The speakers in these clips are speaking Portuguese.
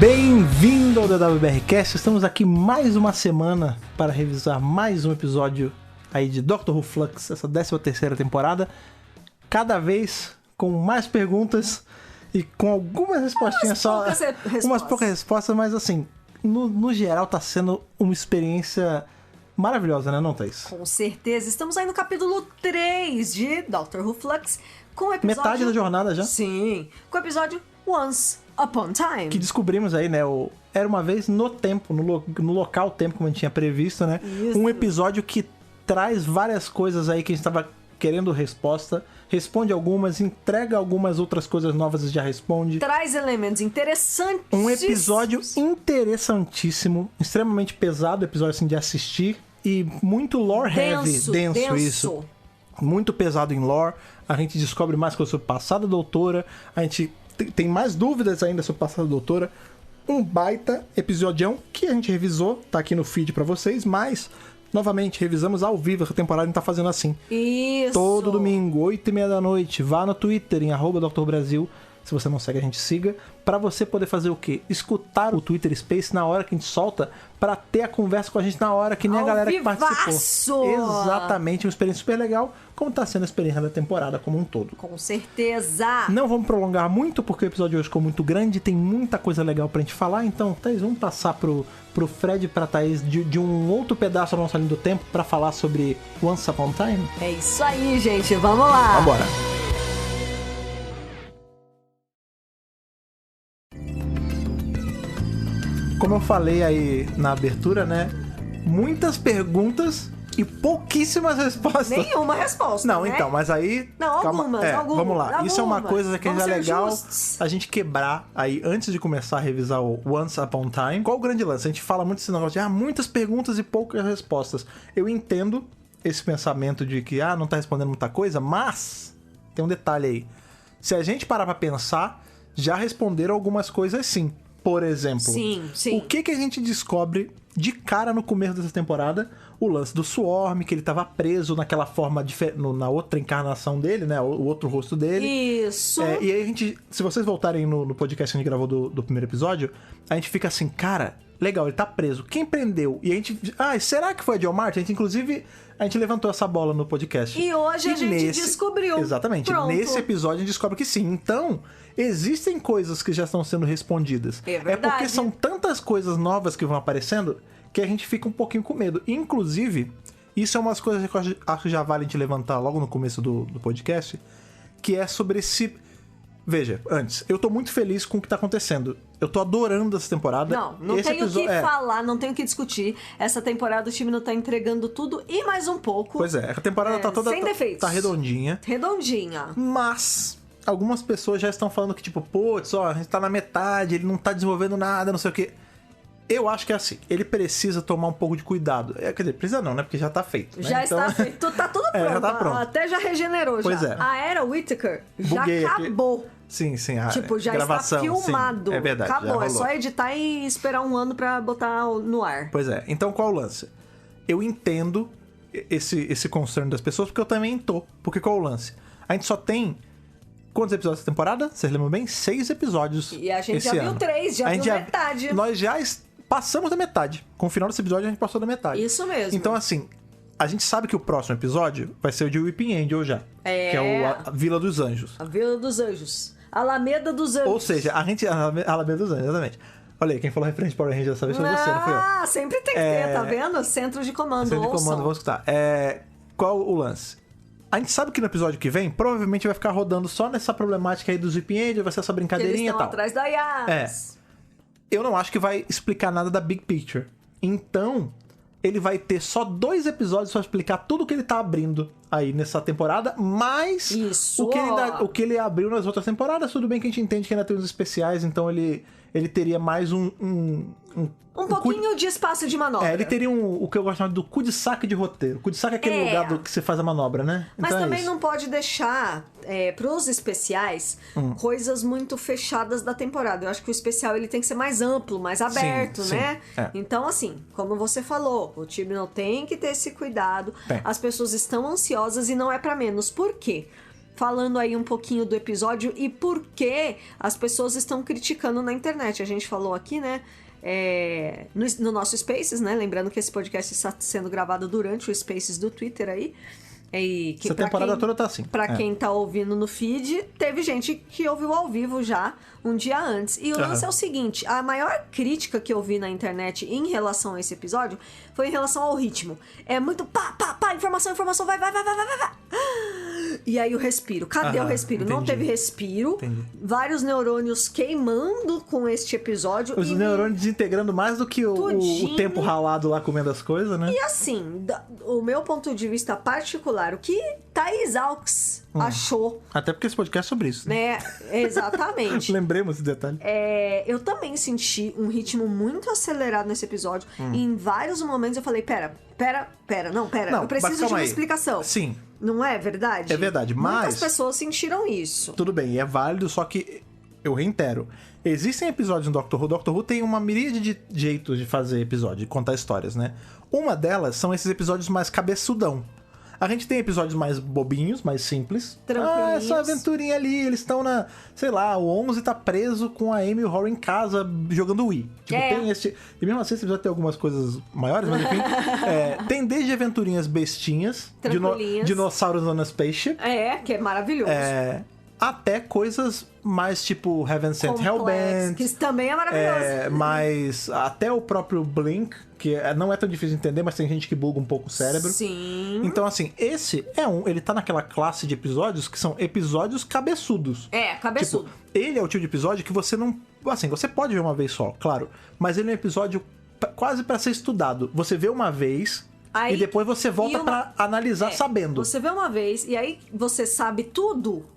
Bem-vindo ao DWBRcast. Estamos aqui mais uma semana para revisar mais um episódio aí de Doctor Who Flux, essa 13ª temporada, cada vez com mais perguntas e com algumas respostinhas só, umas poucas respostas, mas assim, no geral tá sendo uma experiência maravilhosa, né, não, Thaís? Com certeza. Estamos aí no capítulo 3 de Doctor Who Flux, com o episódio... Metade da jornada já? Sim, com o episódio Once Upon Time. Que descobrimos aí, né, Era uma vez no tempo, no local tempo, como a gente tinha previsto, né? Isso. Um episódio que traz várias coisas aí que a gente tava querendo resposta, responde algumas, entrega algumas outras coisas novas e já responde. Traz elementos interessantes. Um episódio interessantíssimo, extremamente pesado, episódio assim de assistir e muito lore heavy, denso isso. Muito pesado em lore, a gente descobre mais coisas sobre o passado da doutora, a gente tem mais dúvidas ainda sobre o passado da doutora. Um baita episodião que a gente revisou, tá aqui no feed pra vocês, mas novamente revisamos ao vivo essa temporada, a gente tá fazendo assim. Isso. Todo domingo, 8h30 da noite, vá no Twitter em @DrBrasil. Se você não segue, a gente siga. Pra você poder fazer o quê? Escutar o Twitter Space na hora que a gente solta, pra ter a conversa com a gente na hora, que nem a galera que participou. Exatamente, uma experiência super legal, como tá sendo a experiência da temporada como um todo. Com certeza. Não vamos prolongar muito, porque o episódio de hoje ficou muito grande, tem muita coisa legal pra gente falar, então, Thaís, vamos passar pro Fred e pra Thaís de um outro pedaço da nossa linha do tempo pra falar sobre Once Upon a Time? É isso aí, gente, vamos lá. Vambora. Como eu falei aí na abertura, né? Muitas perguntas e pouquíssimas respostas. Nenhuma resposta, Não, né? então, mas aí... Não, algumas. Vamos lá. Isso é uma coisa que Vamos é ser legal justos. a gente quebrar aí, antes de começar a revisar o Once Upon a Time. Qual o grande lance? A gente fala muito esse negócio de muitas perguntas e poucas respostas. Eu entendo esse pensamento de que, não tá respondendo muita coisa, mas tem um detalhe aí. Se a gente parar pra pensar, já responderam algumas coisas sim. Por exemplo, Sim. o que a gente descobre de cara no começo dessa temporada? O lance do Swarm, que ele tava preso naquela forma, na outra encarnação dele, né? O outro rosto dele. Isso. E aí a gente, se vocês voltarem no podcast que a gente gravou do primeiro episódio, a gente fica assim, cara, legal, ele tá preso. Quem prendeu? E a gente, será que foi a John Martin? A gente levantou essa bola no podcast. E hoje a gente descobriu. Exatamente. Pronto. Nesse episódio a gente descobre que sim. Então, existem coisas que já estão sendo respondidas. É verdade. Porque são tantas coisas novas que vão aparecendo que a gente fica um pouquinho com medo. Inclusive, isso é umas coisas que eu acho que já vale a gente levantar logo no começo do podcast, que é sobre esse... Veja, antes, eu tô muito feliz com o que tá acontecendo. Eu tô adorando essa temporada. Não tenho o que falar, não tenho o que discutir. Essa temporada o time não tá entregando tudo e mais um pouco. Pois é, a temporada tá toda... sem defeitos. Tá redondinha. Redondinha. Mas algumas pessoas já estão falando que, tipo, putz, a gente tá na metade, ele não tá desenvolvendo nada, não sei o quê. Eu acho que é assim, ele precisa tomar um pouco de cuidado. Quer dizer, precisa não, né? Porque já tá feito. Né? Já está feito, tá tudo pronto. Já tá pronto. Até já regenerou. Pois já. é. A Era Whittaker já Buguei acabou. Aqui. Sim, a tipo, já gravação, está filmado. Sim, é verdade. Acabou, é só editar e esperar um ano pra botar no ar. Pois é, então qual o lance? Eu entendo esse concern das pessoas, porque eu também tô. Porque qual o lance? A gente só tem... Quantos episódios da temporada? Vocês lembram bem? 6 episódios. E a gente esse já ano. viu 3, já viu metade. Nós já passamos da metade. Com o final desse episódio, a gente passou da metade. Isso mesmo. Então, assim, a gente sabe que o próximo episódio vai ser o de Weeping Angel já. Que é a Vila dos Anjos. A Vila dos Anjos. Alameda dos Anjos. Ou seja, a Alameda dos Anjos, exatamente. Olha aí, quem falou referente Power Ranger dessa vez foi você, não foi eu. Sempre tem que ter, tá vendo? Centro de comando, Centro de comando, vamos escutar. Qual o lance? A gente sabe que no episódio que vem, provavelmente vai ficar rodando só nessa problemática aí dos Weeping Angel, vai ser essa brincadeirinha e tal. Eles estão atrás da Yas. Eu não acho que vai explicar nada da Big Picture. Então, ele vai ter só 2 episódios pra explicar tudo que ele tá abrindo aí nessa temporada, mas Isso. o que ele abriu nas outras temporadas, tudo bem que a gente entende que ainda tem uns especiais, então ele teria mais um pouquinho de espaço de manobra. Ele teria o que eu gosto do cu de saque de roteiro. Cu de saque é aquele lugar que você faz a manobra, né? Mas então também não pode deixar pros especiais coisas muito fechadas da temporada. Eu acho que o especial ele tem que ser mais amplo, mais aberto, né? Então, assim, como você falou, o time não tem que ter esse cuidado. As pessoas estão ansiosas e não é pra menos. Por quê? falando aí um pouquinho do episódio e por que as pessoas estão criticando na internet. A gente falou aqui, né? No nosso Spaces, né? Lembrando que esse podcast está sendo gravado durante o Spaces do Twitter aí. E que essa temporada toda tá assim. Pra quem tá ouvindo no feed, teve gente que ouviu ao vivo já um dia antes. E o lance é o seguinte, a maior crítica que eu vi na internet em relação a esse episódio foi em relação ao ritmo. É muito pá, informação, vai. E aí o respiro. Cadê o respiro? Entendi. Não teve respiro. Entendi. Vários neurônios queimando com este episódio. Os neurônios desintegrando mais do que o tempo ralado lá comendo as coisas, né? E assim, o meu ponto de vista particular, o que Thaís Alves achou... Até porque esse podcast é sobre isso, né? Exatamente. Lembremos esse detalhe. Eu também senti um ritmo muito acelerado nesse episódio. E em vários momentos eu falei, pera, eu preciso de uma explicação. Sim. Não é verdade? É verdade, mas... Muitas pessoas sentiram isso. Tudo bem, é válido, só que, eu reitero, existem episódios no Doctor Who. Doctor Who tem uma miríade de jeitos de fazer episódio, de contar histórias, né? Uma delas são esses episódios mais cabeçudão. A gente tem episódios mais bobinhos, mais simples. Tranquilinhos. Essa aventurinha ali, eles estão na... Sei lá, o 11 tá preso com a Amy e o Horror em casa jogando Wii. Tipo, tem esse... E mesmo assim, esse episódio tem algumas coisas maiores, mas enfim. Tem desde aventurinhas bestinhas. Tranquilinhas. Dinossauros on a Spaceship. Que é maravilhoso. Até coisas mais tipo Heaven Sent Hellbent. Que isso também é maravilhoso. Mas até o próprio Blink, que não é tão difícil de entender, mas tem gente que buga um pouco o cérebro. Sim. Então, assim, esse ele tá naquela classe de episódios que são episódios cabeçudos. Cabeçudo. Tipo, ele é o tipo de episódio que você não... Assim, você pode ver uma vez só, claro. Mas ele é um episódio quase pra ser estudado. Você vê uma vez... Aí, e depois você volta pra analisar sabendo. Você vê uma vez e aí você sabe tudo...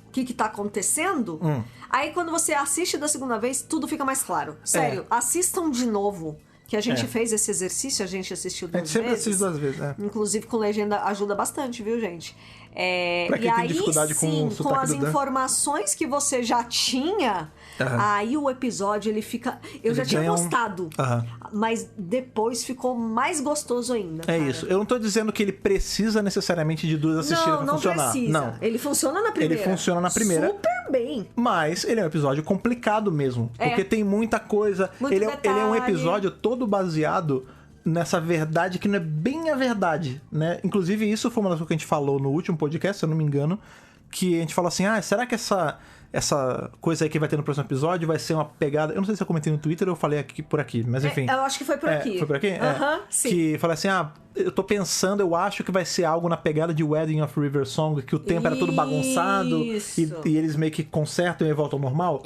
O que tá acontecendo, aí quando você assiste da segunda vez, tudo fica mais claro. Sério, assistam de novo. Que a gente fez esse exercício, a gente assistiu 2 vezes. A gente sempre assiste 2 vezes, Inclusive com legenda ajuda bastante, viu, gente? Pra quem tem dificuldade com o sotaque com as informações que você já tinha, aí o episódio ele fica... Eu já tinha gostado, mas depois ficou mais gostoso ainda. É isso. Eu não tô dizendo que ele precisa necessariamente de 2 assistidas pra funcionar. Não precisa. Não. Ele funciona na primeira. Ele funciona na primeira. Super bem. Mas ele é um episódio complicado mesmo. Porque tem muita coisa. Ele é um episódio todo baseado nessa verdade que não é bem a verdade, né? Inclusive, isso foi uma das coisas que a gente falou no último podcast, se eu não me engano, que a gente falou assim, será que essa coisa aí que vai ter no próximo episódio vai ser uma pegada... Eu não sei se eu comentei no Twitter ou eu falei por aqui, mas enfim. Eu acho que foi por aqui. Foi por aqui? Sim. Que falei assim, eu tô pensando, eu acho que vai ser algo na pegada de Wedding of River Song, que o tempo era todo bagunçado e eles meio que consertam e voltam ao normal.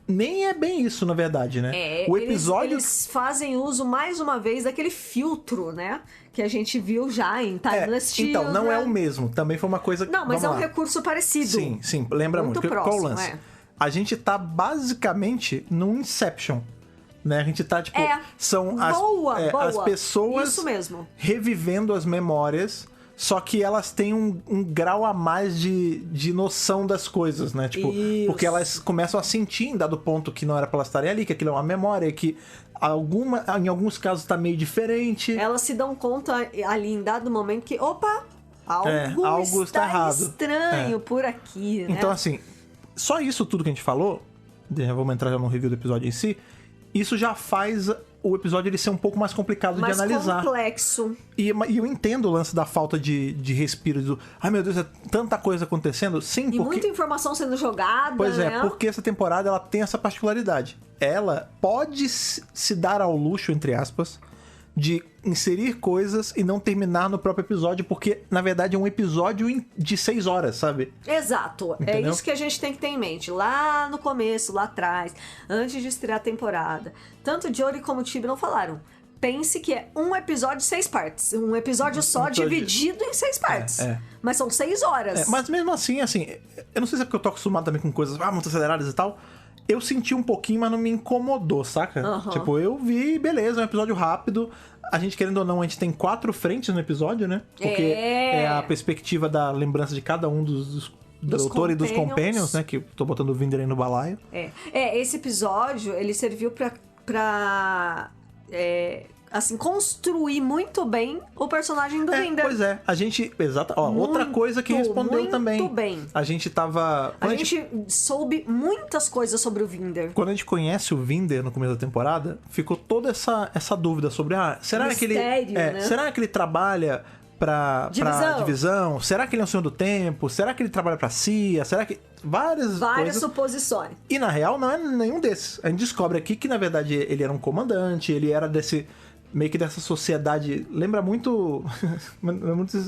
Nem é bem isso, na verdade, né? O episódio... Eles fazem uso, mais uma vez, daquele filtro, né? Que a gente viu já em Timeless Children. Então, não é o mesmo. Também foi uma coisa... Não, mas é um recurso parecido. Sim. Lembra muito. Próximo, qual o lance? A gente tá basicamente num Inception. Né? A gente tá, tipo... São as pessoas isso mesmo. Revivendo as memórias, só que elas têm um grau a mais de noção das coisas, né? Tipo, porque elas começam a sentir em dado ponto que não era pra elas estarem ali, que aquilo é uma memória, que em alguns casos tá meio diferente. Elas se dão conta ali em dado momento que, opa, algo está errado. Estranho por aqui, né? Então, assim, só isso tudo que a gente falou, vamos entrar já no review do episódio em si, isso já faz o episódio ele ser um pouco mais complicado de analisar. Mais complexo. E eu entendo o lance da falta de respiro. Ai, meu Deus, é tanta coisa acontecendo. Sim, porque... muita informação sendo jogada, Pois né? Porque essa temporada ela tem essa particularidade. Ela pode se dar ao luxo, entre aspas, de inserir coisas e não terminar no próprio episódio, porque, na verdade, é um episódio de 6 horas, sabe? Exato. Entendeu? É isso que a gente tem que ter em mente. Lá no começo, lá atrás, antes de estrear a temporada, tanto Jodie como o Tibi não falaram. Pense que é um episódio de 6 partes. Um episódio só dividido em 6 partes. Mas são 6 horas. Mas mesmo assim, eu não sei se é porque eu tô acostumado também com coisas muito aceleradas e tal. Eu senti um pouquinho, mas não me incomodou, saca? Tipo, eu vi, beleza, é um episódio rápido. A gente, querendo ou não, a gente tem 4 frentes no episódio, né? Porque é a perspectiva da lembrança de cada um do doutor e dos companions, né? Que eu tô botando o Vinder aí no balaio. Esse episódio, ele serviu pra assim, construir muito bem o personagem do Vinder. Pois é, a gente... Exato. Ó, outra coisa que respondeu também. Muito bem. A gente tava... A gente soube muitas coisas sobre o Vinder. Quando a gente conhece o Vinder no começo da temporada, ficou toda essa dúvida sobre... será que ele... né? Será que ele trabalha pra divisão? Será que ele é um senhor do tempo? Será que ele trabalha pra CIA? Será que... Várias coisas. Suposições. E na real não é nenhum desses. A gente descobre aqui que na verdade ele era um comandante, ele era meio que dessa sociedade. Lembra muito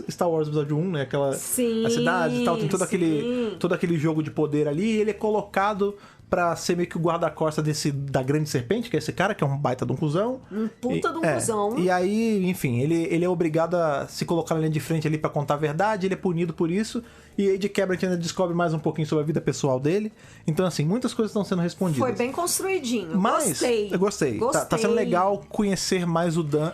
Star Wars episódio 1, né? Aquela a cidade e tal, tem todo aquele jogo de poder ali, e ele é colocado pra ser meio que o guarda-costas da grande serpente, que é esse cara, que é um baita de um cuzão. Um puta de um cuzão. E aí, enfim, ele é obrigado a se colocar na linha de frente ali pra contar a verdade, ele é punido por isso, e aí de quebra a gente ainda descobre mais um pouquinho sobre a vida pessoal dele. Então, assim, muitas coisas estão sendo respondidas. Foi bem construidinho. Mas, eu gostei. Tá sendo legal conhecer mais o Dan,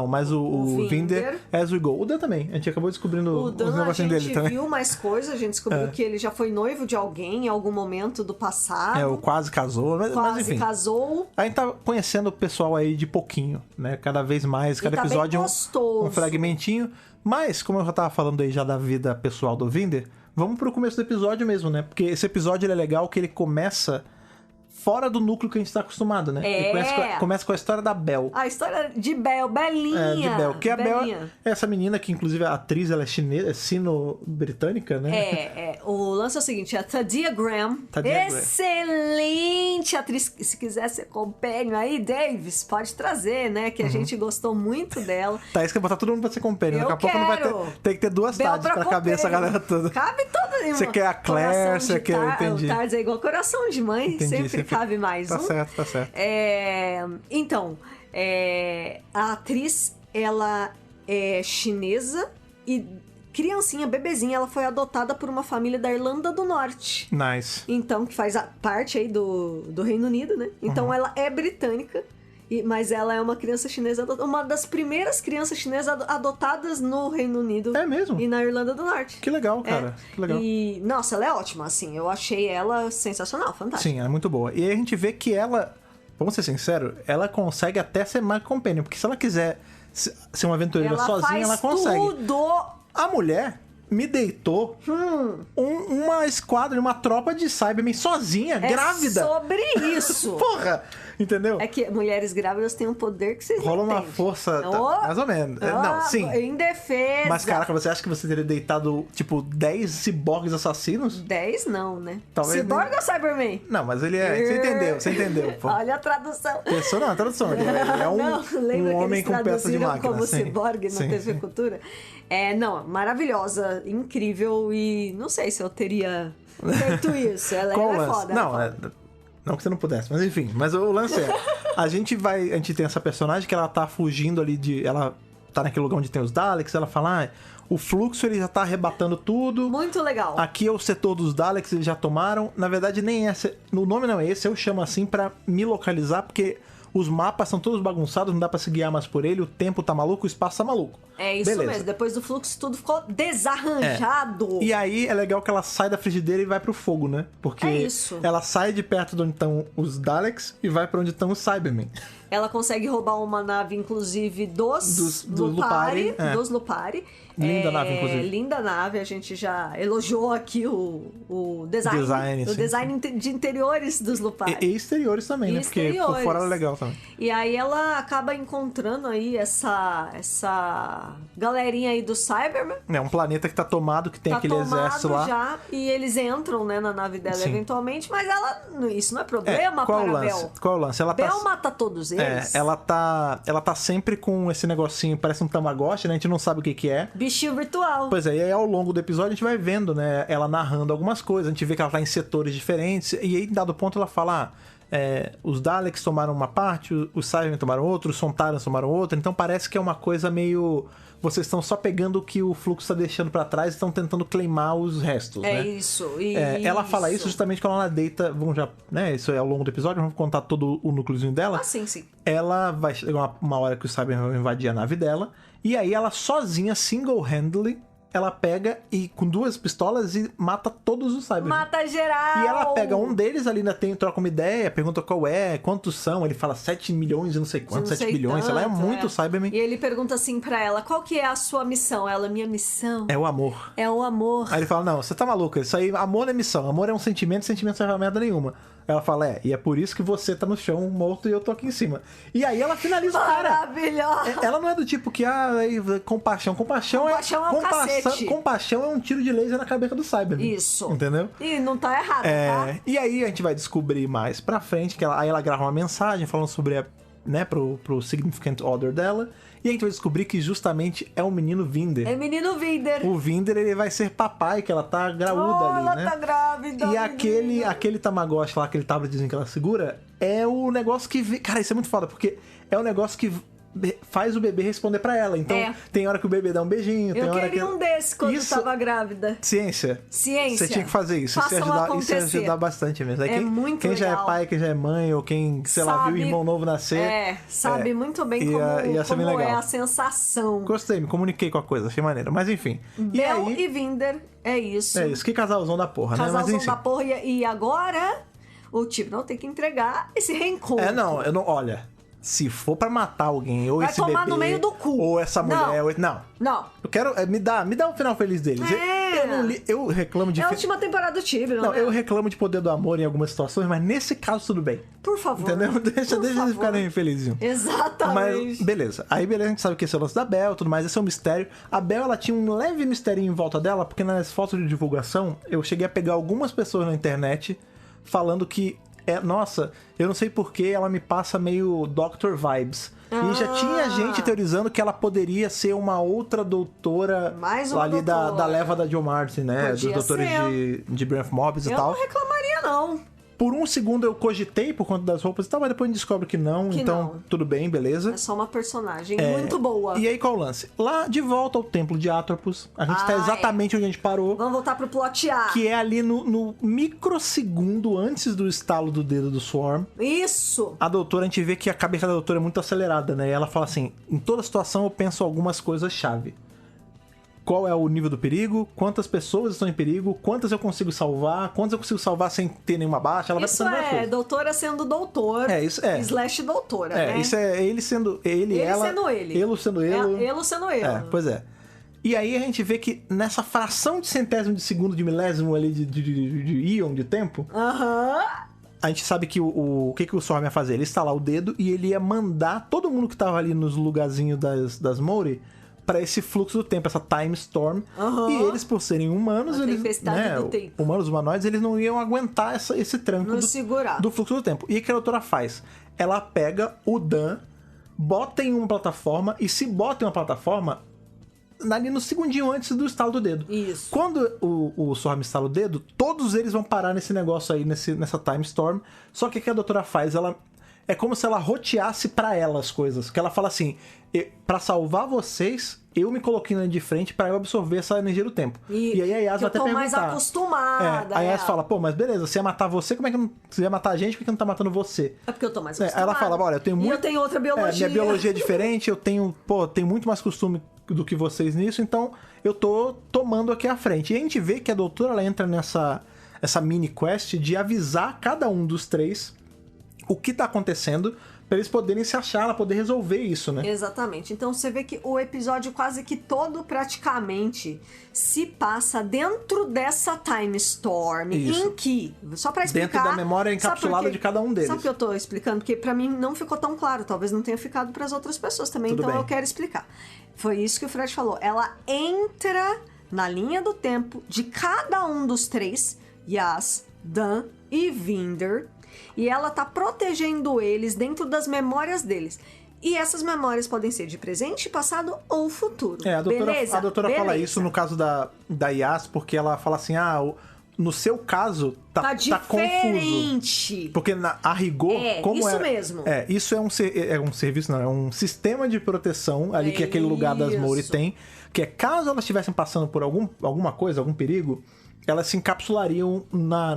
mais o Vinder as we go. O Dan também, a gente acabou descobrindo os negocinhos dele também. A gente viu mais coisas, a gente descobriu que ele já foi noivo de alguém em algum momento do passado. O quase casou, mas enfim. Casou. A gente tá conhecendo o pessoal aí de pouquinho, né? Cada vez mais, cada episódio um fragmentinho. Mas, como eu já tava falando aí já da vida pessoal do Vinder, vamos pro começo do episódio mesmo, né? Porque esse episódio ele é legal que ele começa fora do núcleo que a gente tá acostumado, né? Ele começa com a história da Bel. A história de Bel, Belinha. De Bel. Que a Bel é essa menina que, inclusive, a atriz, ela é chinesa, é sino-britânica, né? O lance é o seguinte, a Tadia Graham, excelente atriz. Se quiser ser companion aí, Davis, pode trazer, né? Que a gente gostou muito dela. Tá, isso que é botar todo mundo pra ser companion. Daqui a pouco não vai ter que ter duas tardes pra caber essa galera toda. Cabe toda. Você quer a Claire, você quer... Entendi. Tardes é igual coração de mãe, sempre cabe mais tá certo, tá certo. Então, a atriz, ela é chinesa e criancinha, bebezinha, ela foi adotada por uma família da Irlanda do Norte. Nice. Então, que faz parte aí do Reino Unido, né? Então, ela é britânica, mas ela é uma criança chinesa, uma das primeiras crianças chinesas adotadas no Reino Unido. É mesmo? E na Irlanda do Norte. Que legal, cara. Que legal. E, nossa, ela é ótima, assim. Eu achei ela sensacional, fantástica. Sim, é muito boa. E aí a gente vê que ela, vamos ser sinceros, ela consegue até ser mais companion, porque se ela quiser ser uma aventureira sozinha, ela consegue. Tudo! A mulher me deitou uma esquadra, uma tropa de Cybermen sozinha, grávida. Sobre isso. Porra! Entendeu? É que mulheres grávidas têm um poder que vocês rola não uma força, mais ou menos. Não, sim. Em defesa. Mas, caraca, você acha que você teria deitado, tipo, 10 ciborgues assassinos? 10 não, né? Talvez Ciborgue nem... ou Cyberman? Não, mas ele é... Você entendeu. Pô. Olha a tradução. Pessoa não, a tradução. Ele é um homem com peça de máquina. Como ciborgue na TV Cultura. Não, maravilhosa, incrível e não sei se eu teria feito isso. Ela é foda. Não que você não pudesse, mas enfim. Mas o lance é... A gente tem essa personagem que ela tá fugindo ali ela tá naquele lugar onde tem os Daleks, ela fala... o fluxo, ele já tá arrebatando tudo. Muito legal. Aqui é o setor dos Daleks, eles já tomaram. Na verdade, nem esse... O nome não é esse, eu chamo assim pra me localizar, porque... Os mapas são todos bagunçados, não dá pra se guiar mais por ele, o tempo tá maluco, o espaço tá maluco. É isso mesmo, depois do fluxo tudo ficou desarranjado. E aí é legal que ela sai da frigideira e vai pro fogo, né? Porque ela sai de perto de onde estão os Daleks e vai pra onde estão os Cybermen. Ela consegue roubar uma nave, inclusive, dos Lupari. Dos Lupari. Linda nave, inclusive. Linda nave, a gente já elogiou aqui o design. O design de interiores dos Lupari. E exteriores também, né? Porque por fora é legal também. E aí ela acaba encontrando aí essa galerinha aí do Cybermen. É um planeta que tá tomado, que tem aquele exército lá. Já, e eles entram, né, na nave dela eventualmente, mas isso não é problema para a Bel. Qual é o lance? Ela Bel mata todos eles. Ela tá sempre com esse negocinho, parece um Tamagotchi, né? A gente não sabe o que é. Bichinho virtual. Pois é, e aí ao longo do episódio a gente vai vendo, né? Ela narrando algumas coisas, a gente vê que ela tá em setores diferentes, e aí, em dado ponto, ela fala... os Daleks tomaram uma parte, os Cybermen tomaram outra, os Sontarans tomaram outra, então parece que é uma coisa meio... Vocês estão só pegando o que o fluxo tá deixando pra trás e estão tentando claimar os restos, né? Isso. Ela fala isso justamente quando ela deita... Vamos já... né? Isso é ao longo do episódio, vamos contar todo o núcleozinho dela. Sim. Ela vai chegar uma hora que os Cybermen vão invadir a nave dela, e aí ela sozinha, single-handedly, ela pega e com 2 pistolas e mata todos os Cybermen. Mata geral! E ela pega um deles ali, ainda troca uma ideia, pergunta qual é, quantos são. Ele fala 7 milhões e não sei quantos, 7 bilhões. Ela é muito Cybermen. E ele pergunta assim pra ela, qual que é a sua missão? Ela, minha missão... É o amor. É o amor. Aí ele fala, não, você tá maluca, isso aí, amor não é missão. Amor é um sentimento não serve a merda nenhuma. Ela fala, e é por isso que você tá no chão morto e eu tô aqui em cima. E aí ela finaliza o cara. Maravilhosa! Ela não é do tipo que, compaixão. Compaixão é um cacete. Compaixão é um tiro de laser na cabeça do Cyberman. Isso. Entendeu? E não tá errado, tá? E aí a gente vai descobrir mais pra frente, que aí ela grava uma mensagem falando sobre pro Significant Other dela. E a gente vai descobrir que justamente é o menino Vinder. É o menino Vinder. O Vinder, ele vai ser papai, que ela tá graúda ali, ela né? Ela tá grávida. E aquele Tamagotchi lá, aquele tabletzinho que ela segura, é o negócio que... Cara, isso é muito foda, porque é o negócio que faz o bebê responder pra ela. Então, tem hora que o bebê dá um beijinho, tem hora que... Eu queria um desse quando eu tava grávida. Ciência. Você tinha que fazer isso. Isso ia ajudar bastante mesmo. É muito quem legal. já é pai, quem já é mãe, ou quem, sei lá, viu o irmão novo nascer... sabe muito bem como é a sensação. Gostei, me comuniquei com a coisa, achei maneiro. Mas enfim. Bel e Vinder, é isso. É isso, que casalzão da porra, né? Casalzão da porra, e agora o tipo não tem que entregar esse reencontro. Eu não, olha... Se for pra matar alguém, ou vai esse bebê... tomar no meio do cu. Ou essa mulher... Não. Eu quero... Me dá um final feliz deles. Eu reclamo de... É a última temporada do Tibio, não é? Eu reclamo de poder do amor em algumas situações, mas nesse caso tudo bem. Por favor. Entendeu? Deixa eles ficarem felizes. Exatamente. Mas, beleza. Aí, beleza, a gente sabe que esse é o lance da Bel e tudo mais. Esse é um mistério. A Bel, ela tinha um leve misterinho em volta dela, porque nas fotos de divulgação, eu cheguei a pegar algumas pessoas na internet falando que... nossa, eu não sei porquê, ela me passa meio Doctor vibes. E já tinha gente teorizando que ela poderia ser uma outra doutora ali da leva da Joe Martin, né? Dos doutores de Branch Mobius e tal. Eu não reclamaria, não. Por um segundo eu cogitei por conta das roupas e tal, mas depois a gente descobre que não, tudo bem, beleza. É só uma personagem muito boa. E aí qual o lance? Lá de volta ao templo de Atropos, a gente tá exatamente onde a gente parou. Vamos voltar pro plot A. Que é ali no microsegundo antes do estalo do dedo do Swarm. Isso! A doutora, a gente vê que a cabeça da doutora é muito acelerada, né? E ela fala assim, em toda situação eu penso algumas coisas-chave. Qual é o nível do perigo, quantas pessoas estão em perigo, quantas eu consigo salvar, quantas eu consigo salvar sem ter nenhuma baixa, ela vai pensando várias coisas. Doutora sendo doutor, / doutora, né? Isso é ele sendo ele ela, sendo ele. Ele sendo ele. Ele sendo ele. Pois é. E aí a gente vê que nessa fração de centésimo de segundo, de milésimo ali de íon de tempo... A gente sabe que o que o Swarm ia fazer? Ele ia instalar o dedo e ele ia mandar todo mundo que tava ali nos lugarzinhos das Mori pra esse fluxo do tempo, essa time storm. E eles, por serem humanos, humanos humanoides, eles não iam aguentar esse tranco do fluxo do tempo. E o que a doutora faz? Ela pega o Dan, bota em uma plataforma, e se bota em uma plataforma, ali no segundinho antes do estalo do dedo. Isso. Quando o Swarm instala o dedo, todos eles vão parar nesse negócio aí, nessa time storm. Só que o que a doutora faz? Ela... É como se ela roteasse pra ela as coisas. Que ela fala assim, pra salvar vocês, eu me coloquei na linha de frente pra eu absorver essa energia do tempo. E aí a Yas vai até perguntar. Eu tô mais acostumada. A Yas fala, pô, mas beleza, você ia matar você, como é que não... Você ia matar a gente, por que não tá matando você? É porque eu tô mais acostumada. Ela fala, olha, eu tenho muito... E eu tenho outra biologia. Minha biologia é diferente, eu tenho muito mais costume do que vocês nisso, então eu tô tomando aqui à frente. E a gente vê que a doutora, ela entra essa mini quest de avisar cada um dos três o que tá acontecendo, pra eles poderem se achar, ela poder resolver isso, né? Exatamente. Então você vê que o episódio quase que todo praticamente se passa dentro dessa time storm, em que, só pra explicar... Dentro da memória encapsulada de cada um deles. Sabe o que eu tô explicando? Porque pra mim não ficou tão claro, talvez não tenha ficado pras outras pessoas também, Tudo bem. Eu quero explicar. Foi isso que o Fred falou. Ela entra na linha do tempo de cada um dos três, Yas, Dan e Vinder, e ela tá protegendo eles dentro das memórias deles. E essas memórias podem ser de presente, passado ou futuro. A doutora fala isso no caso da Yas, porque ela fala assim, no seu caso, tá diferente. Confuso. Porque a rigor, como isso mesmo. Isso é um serviço, não, é um sistema de proteção ali que aquele lugar das Mori tem, que é caso elas estivessem passando por alguma coisa, algum perigo, elas se encapsulariam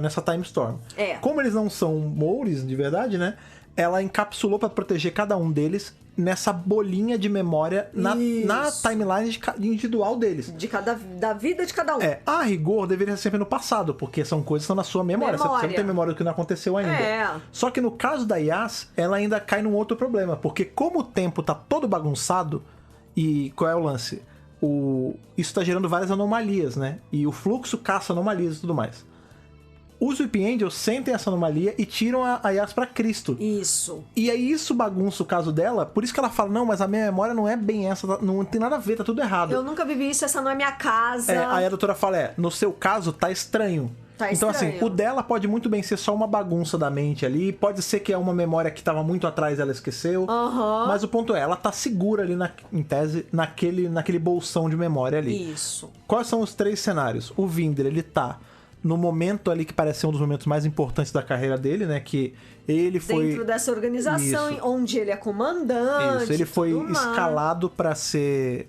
nessa time storm. Como eles não são Moris de verdade, né? Ela encapsulou pra proteger cada um deles nessa bolinha de memória na timeline individual deles. Da vida de cada um. A rigor deveria ser sempre no passado, porque são coisas que estão na sua memória. Você não tem memória do que não aconteceu ainda. Só que no caso da Yas, ela ainda cai num outro problema, porque como o tempo tá todo bagunçado, e qual é o lance? Isso tá gerando várias anomalias, né? E o fluxo caça anomalias e tudo mais. Os Weeping Angels sentem essa anomalia e tiram a Yas pra Cristo. Isso. E aí isso bagunça o caso dela, por isso que ela fala, não, mas a minha memória não é bem essa, não tem nada a ver, tá tudo errado. Eu nunca vivi isso, essa não é minha casa. Aí a doutora fala, no seu caso tá estranho. Então, assim, o dela pode muito bem ser só uma bagunça da mente ali, pode ser que é uma memória que tava muito atrás, ela esqueceu, mas o ponto é, ela tá segura ali, em tese, naquele bolsão de memória ali. Isso. Quais são os 3 cenários? O Vinder, ele tá no momento ali que parece ser um dos momentos mais importantes da carreira dele, né? Que ele foi... Dentro dessa organização, onde ele é comandante. Isso, ele foi escalado pra ser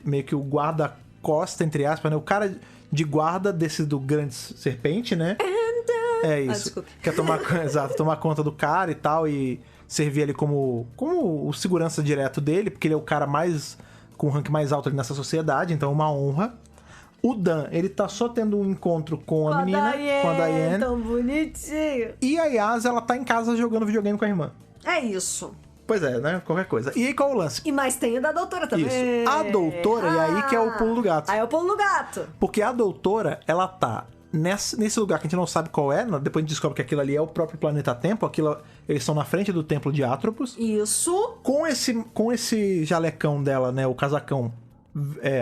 meio que o guarda-costa, entre aspas, né? O cara de guarda do grande serpente, né? É isso. Quer tomar conta do cara e tal, e servir ali como o segurança direto dele, porque ele é o cara com o rank mais alto ali nessa sociedade, então é uma honra. O Dan, ele tá só tendo um encontro com a menina, com a Diane. Tão bonitinho. E a Yas, ela tá em casa jogando videogame com a irmã. É isso. Pois é, né? Qualquer coisa. E aí, qual é o lance? E mais tem o da doutora também. Isso. A doutora, e aí que é o pulo do gato. Aí é o pulo do gato. Porque a doutora, ela tá nesse lugar que a gente não sabe qual é, depois a gente descobre que aquilo ali é o próprio planeta Tempo, eles estão na frente do templo de Atropos. Isso. Com esse jalecão dela, né? O casacão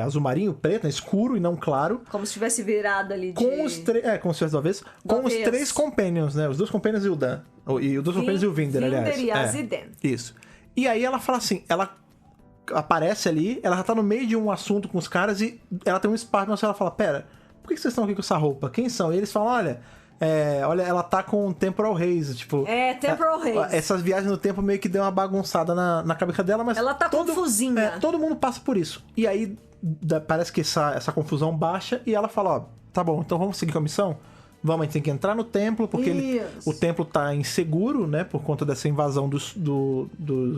azul marinho, preto, né, escuro e não claro. Como se tivesse virado ali de... como se tivesse do avesso. Com os 3 companions, né? Os 2 companions e o Dan. E os 2 companions e o Vinder, aliás. Vinder, Yas e Dan. Isso. E aí ela fala assim, ela aparece ali, ela já tá no meio de um assunto com os caras e ela tem um espasmo, ela fala, pera, por que vocês estão aqui com essa roupa? Quem são? E eles falam, olha, ela tá com Temporal Haze, tipo... Temporal Haze. Essas viagens no tempo meio que deu uma bagunçada na cabeça dela, mas... Ela tá confusinha. Todo mundo passa por isso. E aí, parece que essa confusão baixa e ela fala, tá bom, então vamos seguir com a missão? Vamos, a gente tem que entrar no templo, porque o templo tá inseguro, né, por conta dessa invasão dos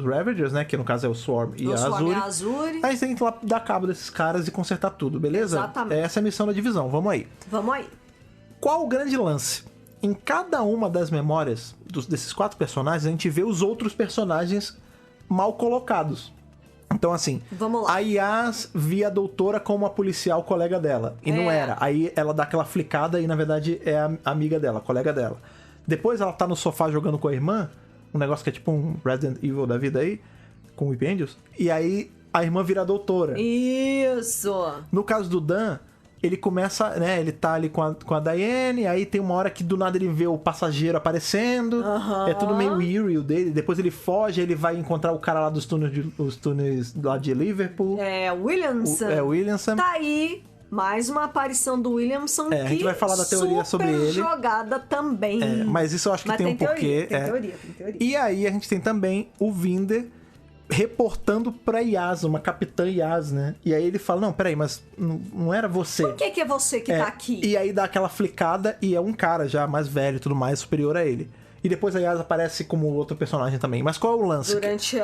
Ravagers, né, que no caso é o Swarm e a Azuri. Aí a gente tem que ir lá dar cabo desses caras e consertar tudo, beleza? Exatamente. Essa é a missão da divisão, vamos aí. Qual o grande lance? Em cada uma das memórias desses 4 personagens, a gente vê os outros personagens mal colocados. Então, assim, vamos lá. A Yas via a doutora como uma policial colega dela. E não era. Aí ela dá aquela flicada e, na verdade, é a amiga dela, a colega dela. Depois ela tá no sofá jogando com a irmã, um negócio que é tipo um Resident Evil da vida aí, com o Weeping Angels. E aí a irmã vira a doutora. Isso! No caso do Dan, ele começa, né, ele tá ali com a Diane, aí tem uma hora que do nada ele vê o passageiro aparecendo, é tudo meio eerie o dele, depois ele foge, ele vai encontrar o cara lá dos túneis lá de Liverpool. Williamson. Williamson. Tá aí, mais uma aparição do Williamson, a gente vai falar da teoria sobre ele. Jogada também. Mas isso eu acho que tem um porquê. Tem teoria. E aí a gente tem também o Vinder reportando pra Yas, uma capitã Yas, né? E aí ele fala, não, peraí, mas não era você. Por que é você que tá aqui? E aí dá aquela flicada e é um cara já mais velho e tudo mais, superior a ele. E depois a Yas aparece como outro personagem também. Mas qual é o lance? Durante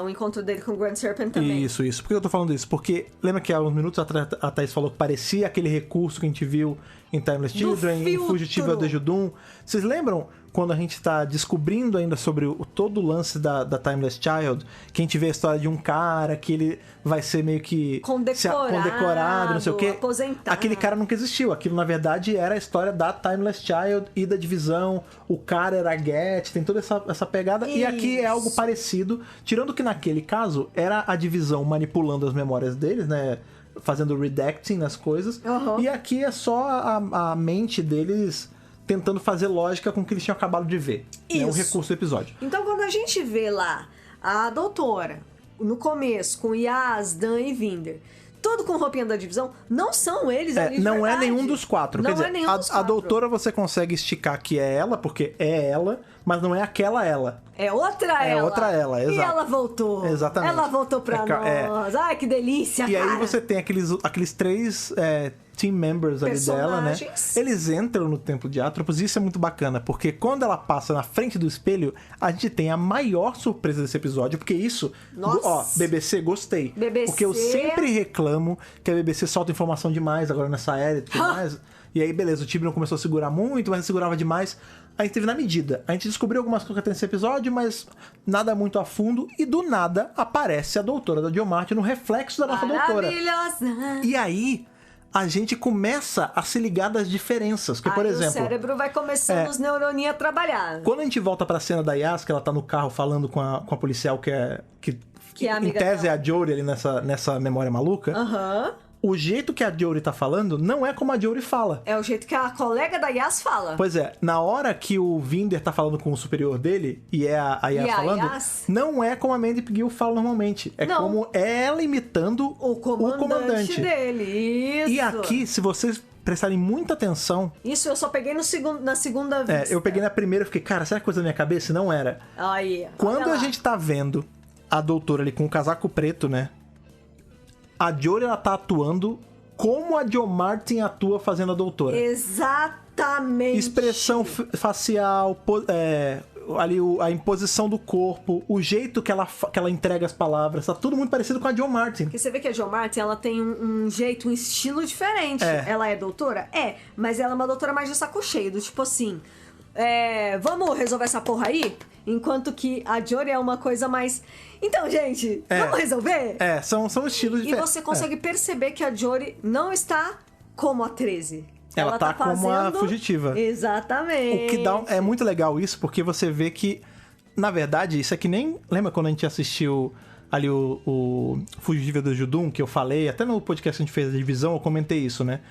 o encontro dele com o Grand Serpent também. Isso. Por que eu tô falando isso? Porque lembra que há uns minutos atrás a Thaís falou que parecia aquele recurso que a gente viu em Timeless Children, em Fugitiva de Judum. Vocês lembram quando a gente tá descobrindo ainda sobre todo o lance da Timeless Child, que a gente vê a história de um cara que ele vai ser meio que condecorado, não sei o quê. Aposentado. Aquele cara nunca existiu. Aquilo, na verdade, era a história da Timeless Child e da divisão. O cara era Get, tem toda essa pegada. Isso. E aqui é algo parecido, tirando que naquele caso era a divisão manipulando as memórias deles, né? Fazendo redacting nas coisas. E aqui é só a mente deles tentando fazer lógica com o que eles tinham acabado de ver. É o recurso do episódio. Então, quando a gente vê lá a doutora, no começo, com Yas, Dan e Vinder, tudo com roupinha da divisão, não são eles ali de não verdade. É nenhum dos 4. Não Quer dizer, nenhum dos 4. A doutora você consegue esticar que é ela, porque é ela, mas não é aquela ela. É outra ela. É outra ela, exato. E ela voltou. Exatamente. Ela voltou pra nós. Ai, que delícia, e cara. aí você tem aqueles 3 team members ali dela, né? Eles entram no Templo de Atropos e isso é muito bacana, porque quando ela passa na frente do espelho, a gente tem a maior surpresa desse episódio, porque isso... Nossa. Ó, BBC, gostei. BBC... Porque eu sempre reclamo que a BBC solta informação demais agora nessa era e tudo mais. E aí, beleza, o Tibrion começou a segurar muito, mas segurava demais. A gente teve na medida. A gente descobriu algumas coisas que tem nesse episódio, mas nada muito a fundo. E do nada aparece a doutora da Jo Martin no reflexo da nossa doutora. Maravilhosa! E aí, a gente começa a se ligar das diferenças. Que, por exemplo, o cérebro vai começando os neuroninhos a trabalhar. Quando a gente volta pra cena da Yas, que ela tá no carro falando com a policial que é a em tese é a Jory ali nessa memória maluca. O jeito que a Jory tá falando não é como a Jory fala. É o jeito que a colega da Yas fala. Pois é, na hora que o Vinder tá falando com o superior dele, e é a Yas falando, não é como a Mandy Gill fala normalmente. É como ela imitando o comandante dele. Isso. E aqui, se vocês prestarem muita atenção... Isso eu só peguei na segunda vista. Eu peguei na primeira e fiquei, cara, será que coisa da minha cabeça? Não era. Aí, quando a gente tá vendo a doutora ali com o casaco preto, né? A Jory, ela tá atuando como a Jo Martin atua fazendo a doutora. Exatamente. Expressão facial, ali a imposição do corpo, o jeito que ela entrega as palavras, tá tudo muito parecido com a Jo Martin. Porque você vê que a Jo Martin, ela tem um jeito, um estilo diferente. Ela é doutora? Mas ela é uma doutora mais de saco cheio, do tipo assim... vamos resolver essa porra aí? Enquanto que a Jory é uma coisa mais... Então, gente, vamos resolver? São estilos diferentes. E você consegue perceber que a Jory não está como a 13. Ela tá como a fugitiva. Exatamente. O que é muito legal isso, porque você vê que, na verdade, isso é que nem... Lembra quando a gente assistiu ali o Fugitiva do Judum, que eu falei, até no podcast que a gente fez a divisão, eu comentei isso, né?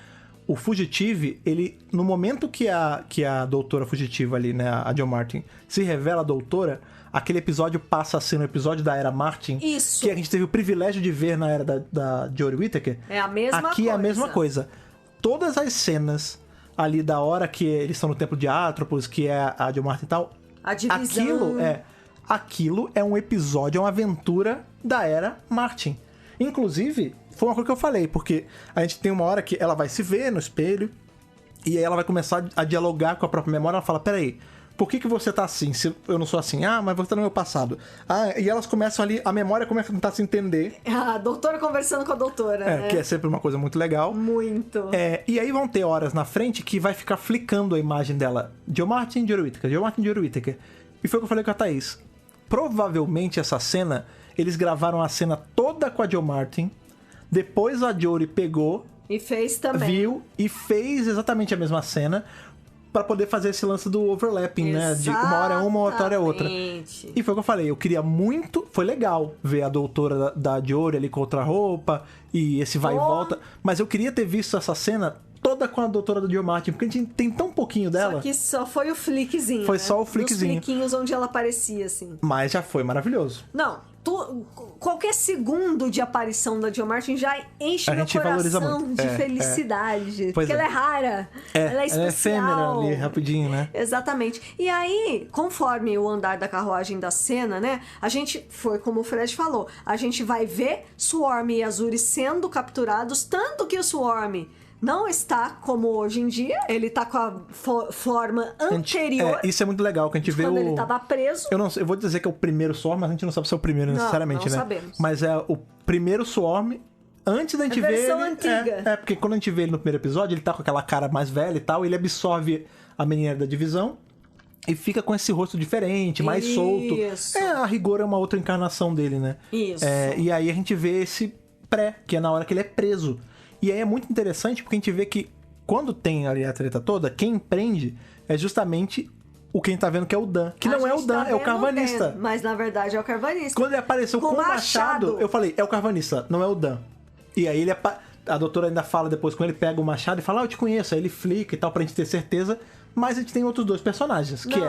O Fugitive, ele, no momento que a doutora fugitiva ali, né, a Jo Martin, se revela a doutora, aquele episódio passa a ser um episódio da era Martin. Isso. Que a gente teve o privilégio de ver na era da Jodie Whittaker. É a mesma coisa. Aqui é a mesma coisa. Todas as ali da hora que eles estão no Templo de Atropos, que é a Jo Martin e tal... A divisão. Aquilo é um episódio, é uma aventura da era Martin. Inclusive... Foi uma coisa que eu falei, porque a gente tem uma hora que ela vai se ver no espelho e aí ela vai começar a dialogar com a própria memória. Ela fala, peraí, por que você tá assim? Se eu não sou assim? Ah, mas você tá no meu passado. E elas começam ali, a memória começa a tentar se entender. A doutora conversando com a doutora, né? Que é sempre uma coisa muito legal. Muito. E aí vão ter horas na frente que vai ficar flicando a imagem dela. Jo Martin, Jodie Whittaker, Jo Martin, Jodie Whittaker. E foi o que eu falei com a Thaís. Provavelmente essa cena, eles gravaram a cena toda com a Jo Martin. Depois a Jory pegou... E fez também. Viu e fez exatamente a mesma cena pra poder fazer esse lance do overlapping, né? De uma hora é uma, outra hora é outra. E foi o que eu falei, eu queria muito... Foi legal ver a doutora da Jory ali com outra roupa e esse vai e volta. Mas eu queria ter visto essa cena toda com a doutora da Jo Martin, porque a gente tem tão pouquinho dela. Só que só foi o flickzinho, Foi só o flickzinho. Os flickinhos onde ela aparecia, assim. Mas já foi maravilhoso. Não, qualquer segundo de aparição da Jo Martin já enche meu coração de felicidade. Porque ela é rara, ela é especial. Ela é efêmera ali, rapidinho, né? Exatamente. E aí, conforme o andar da carruagem da cena, né? A gente, foi como o Fred falou, a gente vai ver Swarm e Azuri sendo capturados, tanto que o Swarm... não está como hoje em dia, ele tá com a forma anterior. Isso é muito legal, que a gente vê quando ele tava preso. Eu vou dizer que é o primeiro Swarm, mas a gente não sabe se é o primeiro necessariamente, não né? Sabemos. Mas é o primeiro Swarm, antes da gente ver ele... versão antiga. Porque quando a gente vê ele no primeiro episódio, ele tá com aquela cara mais velha e tal, ele absorve a menina da divisão e fica com esse rosto diferente, mais solto. A rigor é uma outra encarnação dele, né? Isso. E aí a gente vê esse que é na hora que ele é preso. E aí é muito interessante porque a gente vê que quando tem ali a treta toda, quem prende é justamente o que a gente tá vendo que é o Dan. Que não é o Dan, é o carvanista. Mas na verdade é o carvanista. Quando ele apareceu com o machado, eu falei, é o carvanista, não é o Dan. E aí a doutora ainda fala depois, quando ele pega o machado e fala, eu te conheço. Aí ele flica e tal, pra gente ter certeza. Mas a gente tem outros dois personagens, que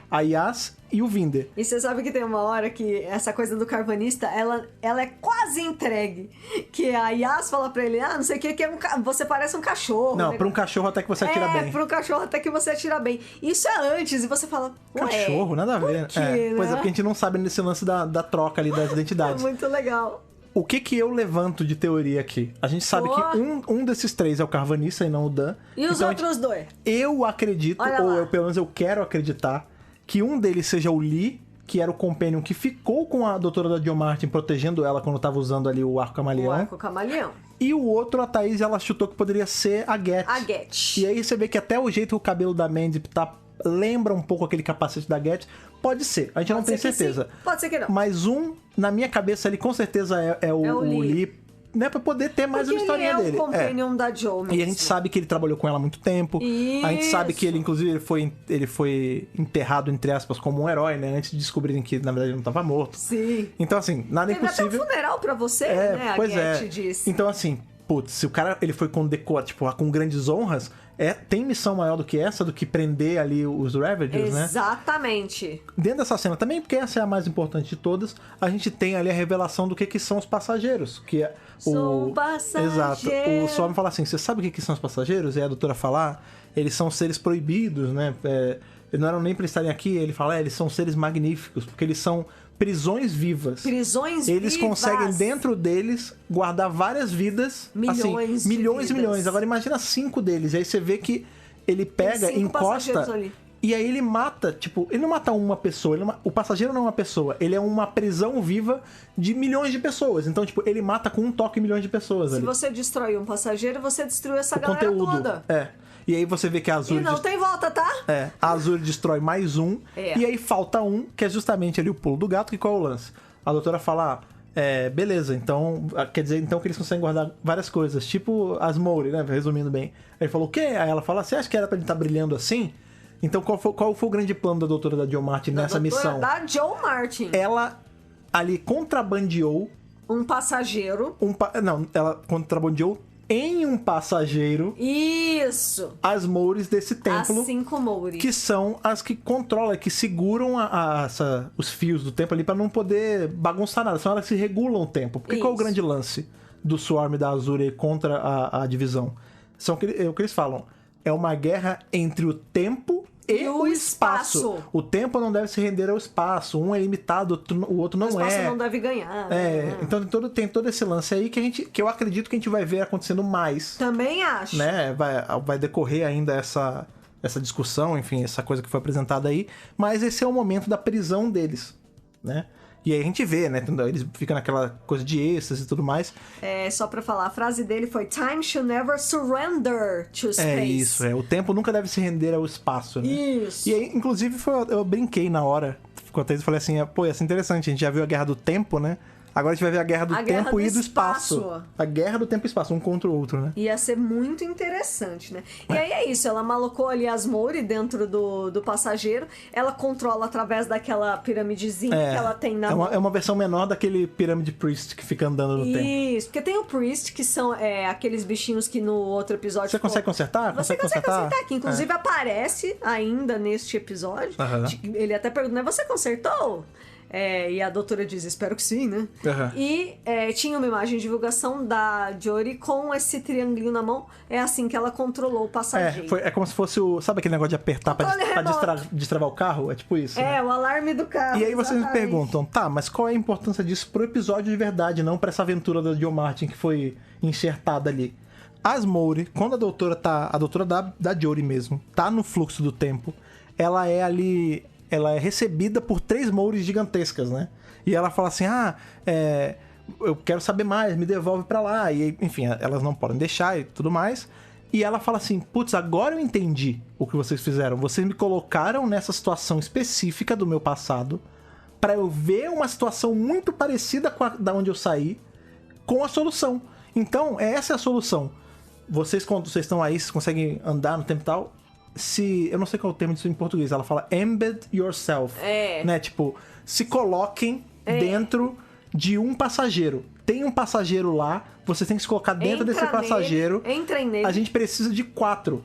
a Yas e o Vinder. E você sabe que tem uma hora que essa coisa do carvanista, ela é quase entregue. Que a Yas fala pra ele, não sei o que é você parece um cachorro. Não, pra um cachorro até que você atira bem. Pra um cachorro até que você atira bem. Isso é antes, e você fala, cachorro, nada a ver. Por quê, né? Pois é, porque a gente não sabe nesse lance da troca ali das identidades. É muito legal. O que eu levanto de teoria aqui? A gente sabe que um desses três é o Carvanissa e não o Dan. E os outros dois? Eu acredito, pelo menos eu quero acreditar, que um deles seja o Lee, que era o Companion que ficou com a doutora da Jo Martin, protegendo ela quando tava usando ali o arco camaleão. O arco camaleão. E o outro, a Thaís, ela chutou que poderia ser a Get. A Get. E aí você vê que até o jeito que o cabelo da Mandy lembra um pouco aquele capacete da Get. Pode ser, a gente não tem certeza. Pode ser que não. Mas na minha cabeça ali, com certeza é o Lee. Né, pra poder ter mais uma historinha dele. Ele é o companion da Jo mesmo. E a gente sabe que ele trabalhou com ela há muito tempo. Isso. A gente sabe que ele, inclusive, ele foi enterrado, entre aspas, como um herói, né? Antes de descobrirem que, na verdade, ele não estava morto. Sim. Então, assim, nada é impossível. Teve até um funeral pra você, né? Pois a Get disse. Então, assim, putz, se o cara ele foi com grandes honras, tem missão maior do que essa, do que prender ali os Ravagers, né? Exatamente. Dentro dessa cena também, porque essa é a mais importante de todas, a gente tem ali a revelação do que são os passageiros, que é Exato. O Storm fala assim, você sabe o que são os passageiros? E a doutora falar, eles são seres proibidos, né? Não eram nem pra estarem aqui, ele fala, eles são seres magníficos, porque eles são prisões vivas. Eles conseguem, dentro deles, guardar várias vidas. Milhões e milhões. Agora imagina 5 deles. Aí você vê que ele pega, encosta... E aí ele mata, ele não mata uma pessoa. O passageiro não é uma pessoa. Ele é uma prisão viva de milhões de pessoas. Então, ele mata com um toque milhões de pessoas. Se você destrói um passageiro, você destruiu essa galera conteúdo toda. E aí você vê que a Azure... E não tem volta, tá? A Azure destrói mais um. E aí falta um, que é justamente ali o pulo do gato, que qual é o lance? A doutora fala, beleza, então... Quer dizer, então que eles conseguem guardar várias coisas. Tipo as Mouri, né? Resumindo bem. Aí ele falou, o quê? Aí ela fala, você acha que era pra ele estar brilhando assim? Então qual foi o grande plano da doutora da Jo Martin nessa missão? Da Jo Martin. Ela ali contrabandeou... Um passageiro. Ela contrabandeou em um passageiro. Isso! As Moures desse templo. As 5 Mouri. Que são as que controlam, que seguram os fios do tempo ali pra não poder bagunçar nada. São elas que regulam o tempo. Porque qual é o grande lance do Swarm da Azure contra a divisão? É o que eles falam. É uma guerra entre o tempo e o espaço. O tempo não deve se render ao espaço. Um é limitado, o outro não é. O espaço não deve ganhar. Então tem todo esse lance aí que eu acredito que a gente vai ver acontecendo mais. Também acho. Né? Vai decorrer ainda essa discussão, enfim, essa coisa que foi apresentada aí. Mas esse é o momento da prisão deles, né? E aí a gente vê, né? Eles ficam naquela coisa de êxtase e tudo mais. Só pra falar, a frase dele foi Time should never surrender to space. O tempo nunca deve se render ao espaço, né? Isso. E aí, inclusive, eu brinquei na hora. Enquanto eles falei assim, ia ser interessante, a gente já viu a Guerra do Tempo, né? Agora a gente vai ver a Guerra do Tempo e do Espaço. A Guerra do Tempo e Espaço, um contra o outro, né? Ia ser muito interessante, né? E aí é isso, ela malocou ali as Mouri dentro do passageiro, ela controla através daquela piramidezinha que ela tem na mão. É uma versão menor daquele Pyramid Priest que fica andando no tempo. Isso, porque tem o Priest, que são aqueles bichinhos que no outro episódio... Você consegue consertar? Você consegue consertar, que inclusive aparece ainda neste episódio. Ele até pergunta, né? Você consertou? E a doutora diz, espero que sim, né? E tinha uma imagem de divulgação da Jodie com esse triangulinho na mão. É assim que ela controlou o passageiro. É como se fosse sabe aquele negócio de apertar pra destravar o carro? É tipo isso, né? O alarme do carro. E aí vocês me perguntam, mas qual é a importância disso pro episódio de verdade, não pra essa aventura da Jo Martin que foi enxertada ali? As Mouri, quando a doutora da Jodie mesmo, tá no fluxo do tempo, ela é recebida por 3 Moures gigantescas, né? E ela fala assim, eu quero saber mais, me devolve pra lá. E, enfim, elas não podem deixar e tudo mais. E ela fala assim, putz, agora eu entendi o que vocês fizeram. Vocês me colocaram nessa situação específica do meu passado pra eu ver uma situação muito parecida com da onde eu saí, com a solução. Então, essa é a solução. Vocês, quando vocês estão aí, vocês conseguem andar no tempo e tal... eu não sei qual é o termo disso em português, ela fala embed yourself, né? Tipo, se coloquem dentro de um passageiro. Tem um passageiro lá, você tem que se colocar dentro desse passageiro. Entrem nele. A gente precisa de 4.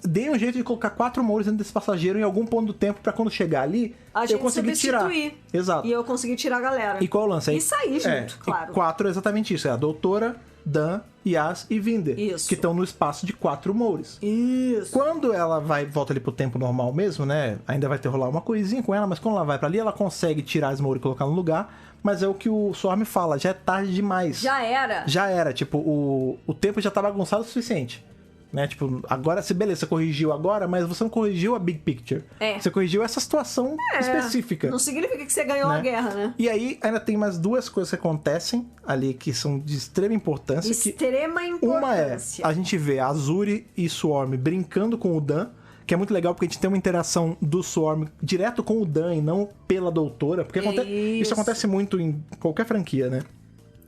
Dê um jeito de colocar 4 Moures dentro desse passageiro em algum ponto do tempo pra quando chegar ali, eu conseguir tirar. Exato. E eu consegui tirar a galera. E qual é o lance? E sair junto, claro. 4 é exatamente isso, é a doutora, Dan Yaz e Vinder, Isso. que estão no espaço de 4 Moures. Isso. Quando ela volta ali pro tempo normal mesmo, né? Ainda vai ter rolar uma coisinha com ela, mas quando ela vai pra ali, ela consegue tirar as Mouri e colocar no lugar. Mas é o que o Swarm fala, já é tarde demais. Já era. Tipo, o tempo já tá bagunçado o suficiente. Né? Tipo, agora, beleza, você corrigiu agora, mas você não corrigiu a big picture. Você corrigiu essa situação específica. Não significa que você ganhou a guerra, né? E aí, ainda tem mais 2 coisas que acontecem ali que são de extrema importância. Uma é, a gente vê a Azuri e Swarm brincando com o Dan, que é muito legal porque a gente tem uma interação do Swarm direto com o Dan e não pela doutora. Porque isso acontece muito em qualquer franquia, né?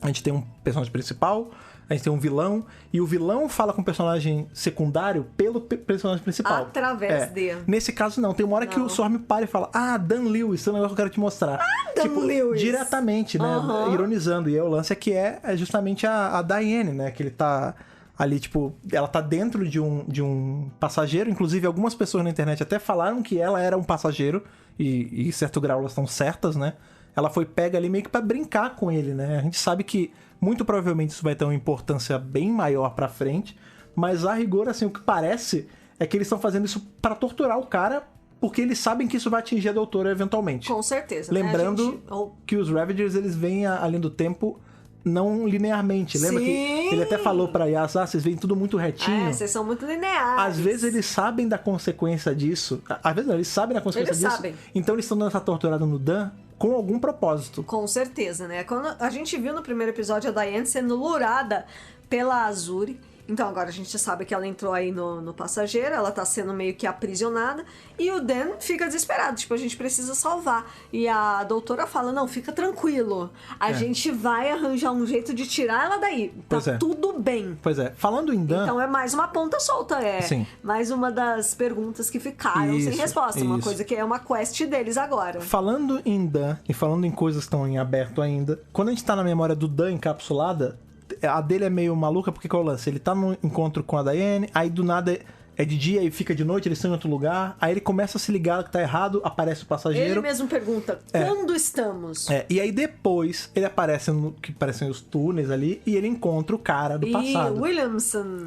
A gente tem um personagem principal, a gente tem um vilão, e o vilão fala com o personagem secundário pelo personagem principal. Através dele. Nesse caso, não. Tem uma hora que o Swarm para e fala, Dan Lewis, esse é um negócio que eu quero te mostrar. Dan Lewis. Diretamente, né? Ironizando. E aí o lance é que é justamente a Diane, né? Que ele tá ali, tipo, ela tá dentro de um passageiro. Inclusive, algumas pessoas na internet até falaram que ela era um passageiro, e em certo grau elas estão certas, né? Ela foi pega ali meio que pra brincar com ele, né? A gente sabe que muito provavelmente isso vai ter uma importância bem maior pra frente, mas a rigor, assim, o que parece é que eles estão fazendo isso pra torturar o cara, porque eles sabem que isso vai atingir a doutora eventualmente. Com certeza, Lembrando que os Ravagers, eles vêm além do tempo não linearmente. Lembra que ele até falou pra Yaz, vocês veem tudo muito retinho. Vocês são muito lineares. Às vezes eles sabem da consequência disso. Às vezes não, eles sabem da consequência disso. Sabem. Então eles estão dando essa torturada no Dan com algum propósito. Com certeza, né? Quando a gente viu no primeiro episódio a Diane sendo lurada pela Azuri. Então agora a gente sabe que ela entrou aí no passageiro, ela tá sendo meio que aprisionada, e o Dan fica desesperado, tipo, a gente precisa salvar. E a doutora fala, não, fica tranquilo, a gente vai arranjar um jeito de tirar ela daí, tudo bem. Pois é, falando em Dan... Então é mais uma ponta solta, Sim. mais uma das perguntas que ficaram sem resposta, uma coisa que é uma quest deles agora. Falando em Dan, e falando em coisas que estão em aberto ainda, quando a gente tá na memória do Dan encapsulada, a dele é meio maluca, porque qual é o lance? Ele tá no encontro com a Diane, aí do nada é de dia e fica de noite, eles estão em outro lugar, aí ele começa a se ligar que tá errado, aparece o passageiro. Ele mesmo pergunta, quando estamos? E aí depois ele aparece no que parecem os túneis ali, e ele encontra o cara do passado.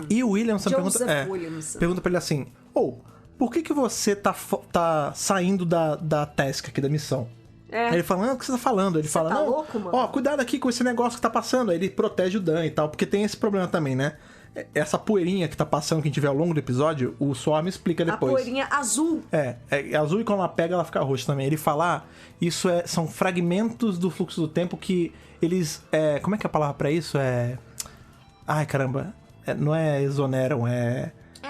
E o Williamson pergunta pra ele assim, por que você tá saindo da task aqui, da missão? Aí ele fala, o que você tá falando? Ele fala, tá louco, mano? Cuidado aqui com esse negócio que tá passando. Aí ele protege o Dan e tal, porque tem esse problema também, né? Essa poeirinha que tá passando, que a gente vê ao longo do episódio, o Swarm explica depois. A poeirinha azul. É azul, e quando ela pega, ela fica roxa também. Ele fala, isso são fragmentos do fluxo do tempo que eles... como é que é a palavra pra isso? Ai, caramba. Não é exoneram,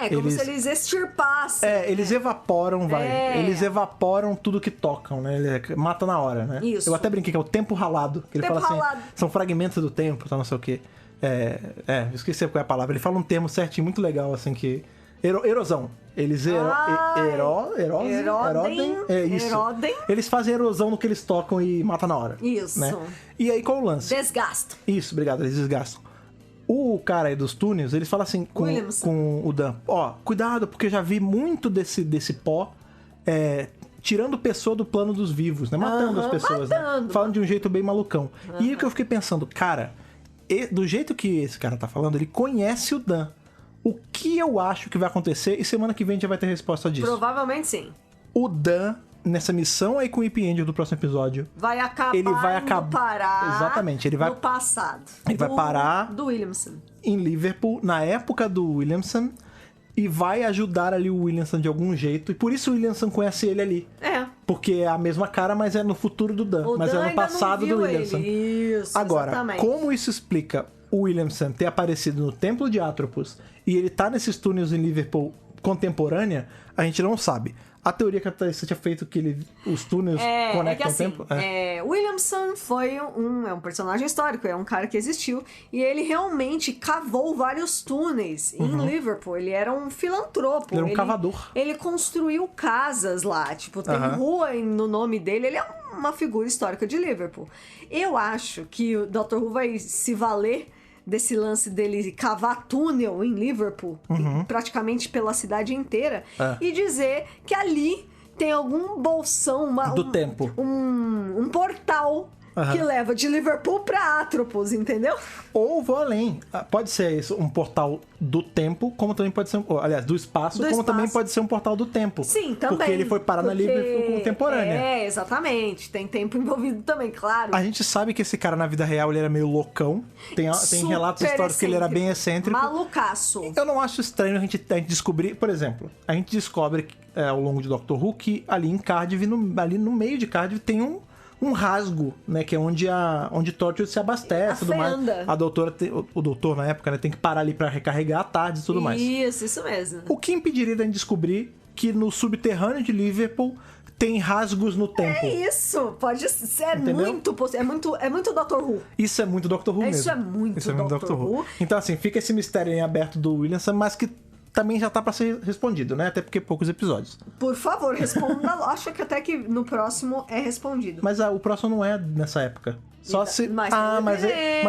como se eles extirpassem. Eles evaporam, Eles evaporam tudo que tocam, né? Ele mata na hora, né? Isso. Eu até brinquei que é o tempo ralado. Que ele fala assim, são fragmentos do tempo, tá, não sei o quê. Eu esqueci qual é a palavra. Ele fala um termo certinho, muito legal, assim, que... Erosão. Eles erodem. Erodem. Eles fazem erosão no que eles tocam e matam na hora. Isso. Né? E aí, qual o lance? Desgastam. Isso, obrigado, eles desgastam. O cara aí dos túneis, eles falam assim com o Dan, cuidado, porque eu já vi muito desse pó tirando pessoa do plano dos vivos, né? Matando as pessoas, né? Falando de um jeito bem malucão. E aí que eu fiquei pensando, cara, do jeito que esse cara tá falando, ele conhece o Dan. O que eu acho que vai acontecer, e semana que vem a gente já vai ter resposta disso. Provavelmente sim. O Dan, nessa missão aí com o Ip Angel do próximo episódio, ele vai parar. Exatamente, ele vai no passado. Ele vai parar do Williamson em Liverpool, na época do Williamson, e vai ajudar ali o Williamson de algum jeito, e por isso o Williamson conhece ele ali. Porque é a mesma cara, mas é no futuro do Dan, mas é no passado do Williamson. Isso, agora, exatamente. Como isso explica o Williamson ter aparecido no Templo de Atropos e ele tá nesses túneis em Liverpool contemporânea, a gente não sabe. A teoria que a Thaís tinha feito que os túneis conectam o tempo... Williamson foi um personagem histórico, é um cara que existiu, e ele realmente cavou vários túneis em Liverpool. Ele era um filantropo. Ele era um cavador. Ele construiu casas lá, tipo, tem rua no nome dele, ele é uma figura histórica de Liverpool. Eu acho que o Dr. Who vai se valer desse lance dele cavar túnel em Liverpool, praticamente pela cidade inteira, e dizer que ali tem algum bolsão, do tempo, um portal que leva de Liverpool pra Atropos, entendeu? Ou vou além. Pode ser isso, um portal do tempo, como também pode ser... Aliás, do espaço, também pode ser um portal do tempo. Sim, também. Porque ele foi parar na Liverpool contemporânea. Exatamente. Tem tempo envolvido também, claro. A gente sabe que esse cara na vida real ele era meio loucão. Tem relatos históricos que ele era bem excêntrico. Malucaço. Eu não acho estranho a gente descobrir... Por exemplo, a gente descobre ao longo de Doctor Who que ali em Cardiff, ali no meio de Cardiff, tem um rasgo, né? Que é onde Torchwood se abastece. Tudo mais. A doutora, o doutor na época, né, tem que parar ali pra recarregar à tarde e tudo mais. Isso mesmo. O que impediria da gente descobrir que no subterrâneo de Liverpool tem rasgos no tempo? É isso, pode ser. É muito Doctor Who. Isso é muito Doctor Who mesmo. Isso é muito Doctor Who. Então, assim, fica esse mistério em aberto do Williamson, mas que também já tá pra ser respondido, né? Até porque poucos episódios. Por favor, responda. Acho que até que no próximo é respondido. Mas o próximo não é nessa época. Só se... Mas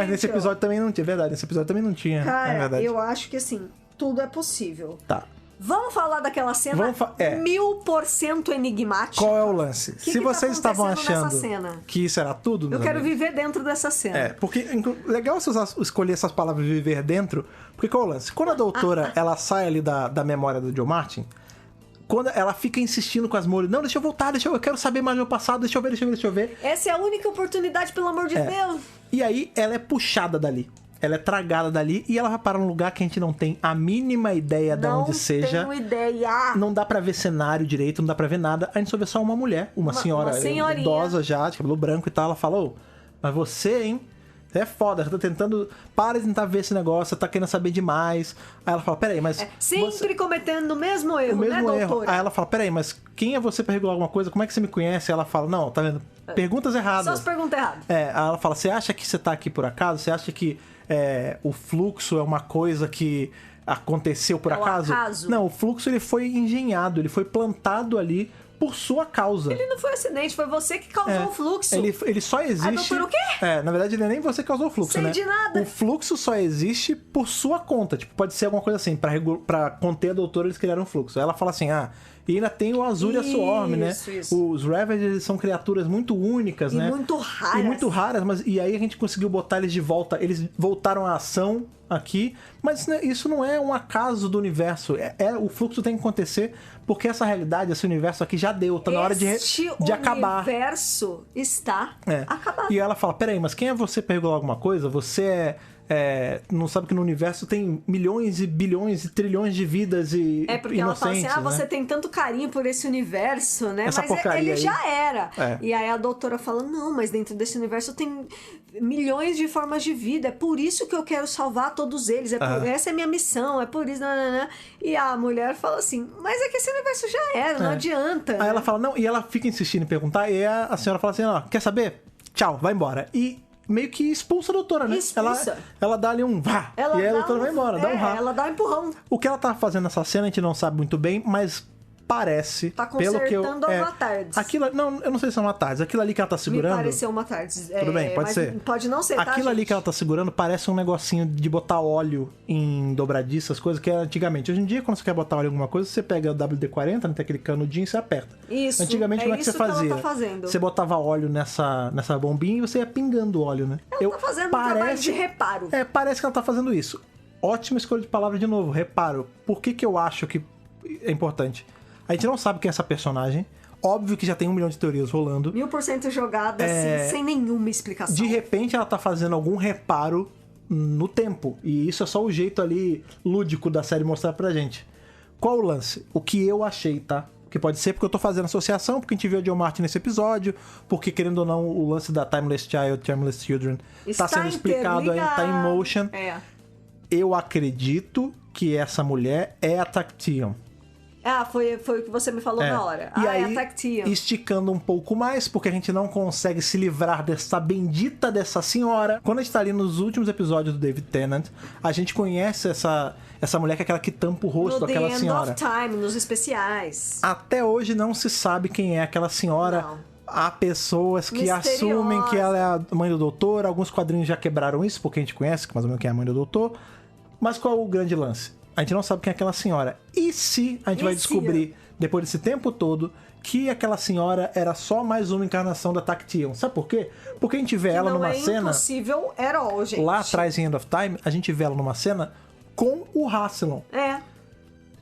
nesse episódio também não tinha. Verdade, nesse episódio também não tinha. Cara, é verdade. Eu acho que assim, tudo é possível. Tá. Vamos falar daquela cena 1000% enigmática. Qual é o lance? Se vocês estavam achando que isso era tudo... Eu quero viver dentro dessa cena. Porque legal você escolher essas palavras viver dentro, porque qual é o lance? Quando a doutora ela sai ali da memória do Joe Martin, quando ela fica insistindo com as Molly, não, deixa eu voltar, eu quero saber mais do meu passado, deixa eu ver. Essa é a única oportunidade, pelo amor de Deus. E aí ela é puxada dali. Ela é tragada dali e ela vai parar num lugar que a gente não tem a mínima ideia de onde seja. Não tenho ideia. Não dá pra ver cenário direito, não dá pra ver nada. A gente só vê só uma mulher, uma senhora idosa já, de cabelo branco e tal. Ela fala, mas você, hein? Você é foda, você tá tentando... Para de tentar ver esse negócio, você tá querendo saber demais. Aí ela fala, peraí, mas... Sempre cometendo o mesmo erro, né, doutora? Aí ela fala, peraí, mas quem é você pra regular alguma coisa? Como é que você me conhece? Aí ela fala, não, tá vendo? Perguntas erradas. Só as perguntas erradas. Aí ela fala, você acha que você tá aqui por acaso? Você acha que o fluxo é uma coisa que aconteceu por acaso? Não, o fluxo ele foi engenhado, ele foi plantado ali por sua causa. Ele não foi um acidente, foi você que causou o fluxo. Ele só existe... A doutora o quê? Na verdade, não é nem você que causou o fluxo, né? De nada. O fluxo só existe por sua conta. Tipo, pode ser alguma coisa assim, pra conter a doutora, eles criaram um fluxo. Aí ela fala assim, e ainda tem o Azul e a Swarm, né? Isso. Os Ravagers são criaturas muito únicas, né? Muito raras. E muito raras, e aí a gente conseguiu botar eles de volta. Eles voltaram à ação aqui, mas isso não é um acaso do universo. O fluxo tem que acontecer porque essa realidade, esse universo aqui já deu. Tá na hora de acabar. O universo está acabado. E ela fala, peraí, mas quem é você pra regular alguma coisa? Você não sabe que no universo tem milhões e bilhões e trilhões de vidas e porque ela fala assim, você tem tanto carinho por esse universo, né? Essa mas ele aí já era. E aí a doutora fala, não, mas dentro desse universo tem milhões de formas de vida, é por isso que eu quero salvar todos eles, essa é a minha missão, é por isso, E a mulher fala assim, mas é que esse universo já era, não adianta. Aí ela fala, não, e ela fica insistindo em perguntar, e a senhora fala assim, quer saber? Tchau, vai embora. E meio que expulsa a doutora, né? Ela dá ali um vá. E aí a doutora vai embora, dá um vá. Ela dá um empurrão. O que ela tá fazendo nessa cena a gente não sabe muito bem, mas parece... Tá consertando uma tarde. Não, eu não sei se é uma tarde. Aquilo ali que ela tá segurando... Me pareceu uma tarde. Tudo bem, pode ser. Pode não ser, Aquilo ali que ela tá segurando parece um negocinho de botar óleo em dobradiças, coisas que era antigamente. Hoje em dia, quando você quer botar óleo em alguma coisa, você pega o WD-40, tem aquele canudinho e você aperta. Isso. Antigamente, como é que você fazia? Ela tá fazendo. Você botava óleo nessa bombinha e você ia pingando óleo, né? Ela tá fazendo um trabalho de reparo. Parece que ela tá fazendo isso. Ótima escolha de palavra de novo, reparo. Por que eu acho que é importante? A gente não sabe quem é essa personagem. Óbvio que já tem 1 milhão de teorias rolando. 1000% jogada, assim, sem nenhuma explicação. De repente ela tá fazendo algum reparo no tempo. E isso é só o jeito ali lúdico da série mostrar pra gente. Qual o lance? O que eu achei, tá? Que pode ser porque eu tô fazendo associação, porque a gente viu o Joe Martin nesse episódio, porque, querendo ou não, o lance da Timeless Child, Timeless Children tá sendo explicado aí, tá em motion. Eu acredito que essa mulher é a Tacteon. Foi o que você me falou na hora. E aí, é a Tacteon. esticando um pouco mais, porque a gente não consegue se livrar dessa bendita dessa senhora. Quando a gente tá ali nos últimos episódios do David Tennant, a gente conhece essa mulher que é aquela que tampa o rosto, aquela senhora. No The End of Time, nos especiais. Até hoje não se sabe quem é aquela senhora. Não. Há pessoas que assumem que ela é a mãe do doutor. Alguns quadrinhos já quebraram isso, porque a gente conhece mais ou menos quem é a mãe do doutor. Mas qual é o grande lance? a gente não sabe quem é aquela senhora. E se a gente vai descobrir, depois desse tempo todo, que aquela senhora era só mais uma encarnação da Tacteon? Sabe por quê? Porque a gente vê ela numa cena... Não é impossível at all, gente. Lá atrás, em End of Time, a gente vê ela numa cena com o Rassilon.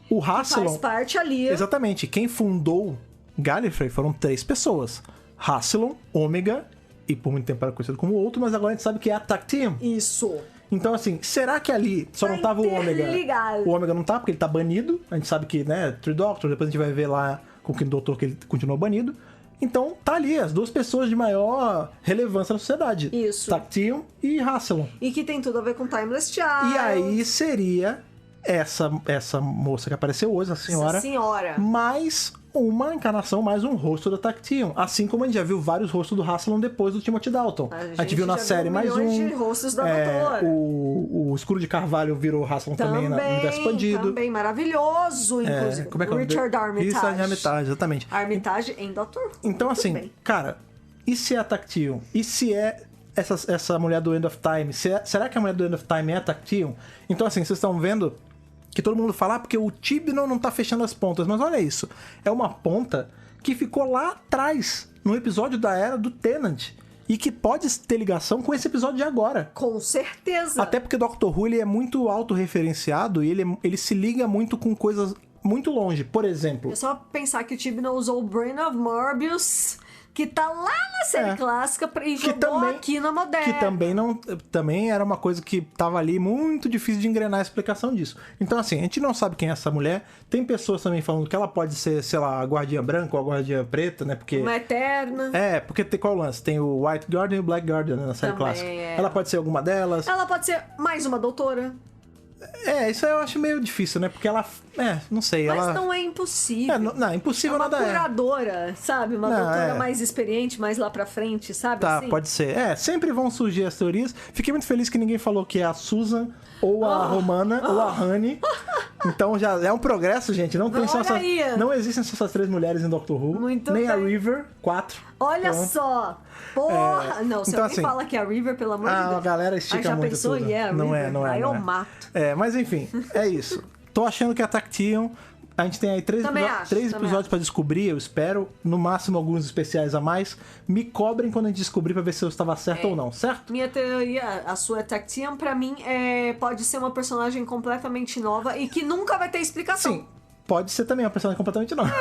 O Rassilon... Faz parte ali. Exatamente. Quem fundou Gallifrey foram 3 pessoas. Rassilon, Ômega, e por muito tempo era conhecido como outro, mas agora a gente sabe que é a Tacteon. Isso. Então, assim, será que ali só não tava o Ômega? O Ômega não tá, porque ele tá banido. A gente sabe que, né, Three Doctor, depois a gente vai ver lá com o doutor que ele continuou banido. Então, tá ali, as 2 pessoas de maior relevância na sociedade. Isso. Tacteon e Rassilon. E que tem tudo a ver com Timeless Child. E aí seria essa moça que apareceu hoje, a senhora. Essa senhora. Mais uma encarnação, mais um rosto da Tacteon. Assim como a gente já viu vários rostos do Rassilon depois do Timothy Dalton. A gente viu na série mais um. De rostos da doutora. O Escuro de Carvalho virou Rassilon também no universo expandido. Também maravilhoso, inclusive. Como é que Richard Armitage. Isso, Armitage, exatamente. Armitage em Doctor Who. Então, assim, cara, e se é a Tacteon? E se é essa mulher do End of Time? Será que a mulher do End of Time é a Tacteon? Então, assim, vocês estão vendo que todo mundo fala, porque o Chibnall não tá fechando as pontas. Mas olha isso, é uma ponta que ficou lá atrás, no episódio da Era do Tennant, e que pode ter ligação com esse episódio de agora. Com certeza. Até porque Doctor Who ele é muito autorreferenciado e ele se liga muito com coisas muito longe. Por exemplo... É só pensar que o Chibnall usou o Brain of Morbius... Que tá lá na série clássica e jogou aqui na moderna. Que também era uma coisa que tava ali muito difícil de engrenar a explicação disso. Então, assim, a gente não sabe quem é essa mulher. Tem pessoas também falando que ela pode ser, sei lá, a guardinha branca ou a guardinha preta, né? Porque... Uma eterna. Porque tem qual o lance? Tem o White Guardian e o Black Guardian, né, na série também clássica. Ela pode ser alguma delas. Ela pode ser mais uma doutora. Isso eu acho meio difícil, né? Porque ela... não sei, Mas ela... não é impossível. Não, impossível nada é. Uma curadora, sabe? Uma doutora mais experiente, mais lá pra frente, sabe? Tá, assim? pode ser. Sempre vão surgir as teorias. Fiquei muito feliz que ninguém falou que é a Susan, ou a Romana, ou a Honey. Então já é um progresso, gente. Não existem essas 3 mulheres em Doctor Who. Muito nem bem. a River, 4. Olha só! Porra! Não, se então, alguém fala que é a River, pelo amor de Deus. A galera estica já muito pensou? tudo. Não é. Aí eu mato. Mas enfim, é isso. Tô achando que a Tacteon... A gente tem aí 3 episódios pra descobrir, eu espero. No máximo, alguns especiais a mais. Me cobrem quando a gente descobrir pra ver se eu estava certo ou não, certo? Minha teoria, a sua Tacteon, pra mim, pode ser uma personagem completamente nova e que nunca vai ter explicação. Sim. Pode ser também uma personagem completamente nova.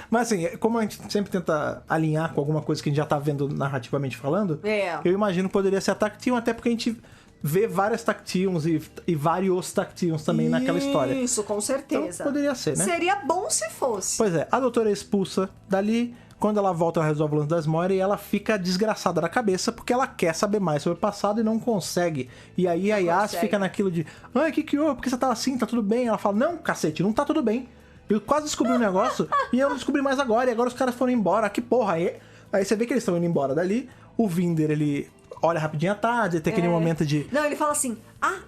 Mas assim, como a gente sempre tenta alinhar com alguma coisa que a gente já tá vendo narrativamente falando, eu imagino que poderia ser a Tacteon, até porque a gente vê várias Tacteons e vários Tacteons também naquela história. Isso, com certeza. Então, poderia ser, né? Seria bom se fosse. Pois é, a doutora é expulsa dali. Quando ela volta, ela resolve o lance das Moira e ela fica desgraçada na cabeça porque ela quer saber mais sobre o passado e não consegue. E aí a Yas fica naquilo de: ai, que houve? Por que você tá assim? Tá tudo bem? Ela fala: não, cacete, não tá tudo bem. Eu quase descobri um negócio e eu não descobri mais agora. E agora os caras foram embora. Que porra. Aí você vê que eles estão indo embora dali. O Vinder, ele olha rapidinho à tarde, tem aquele momento de... Não, ele fala assim: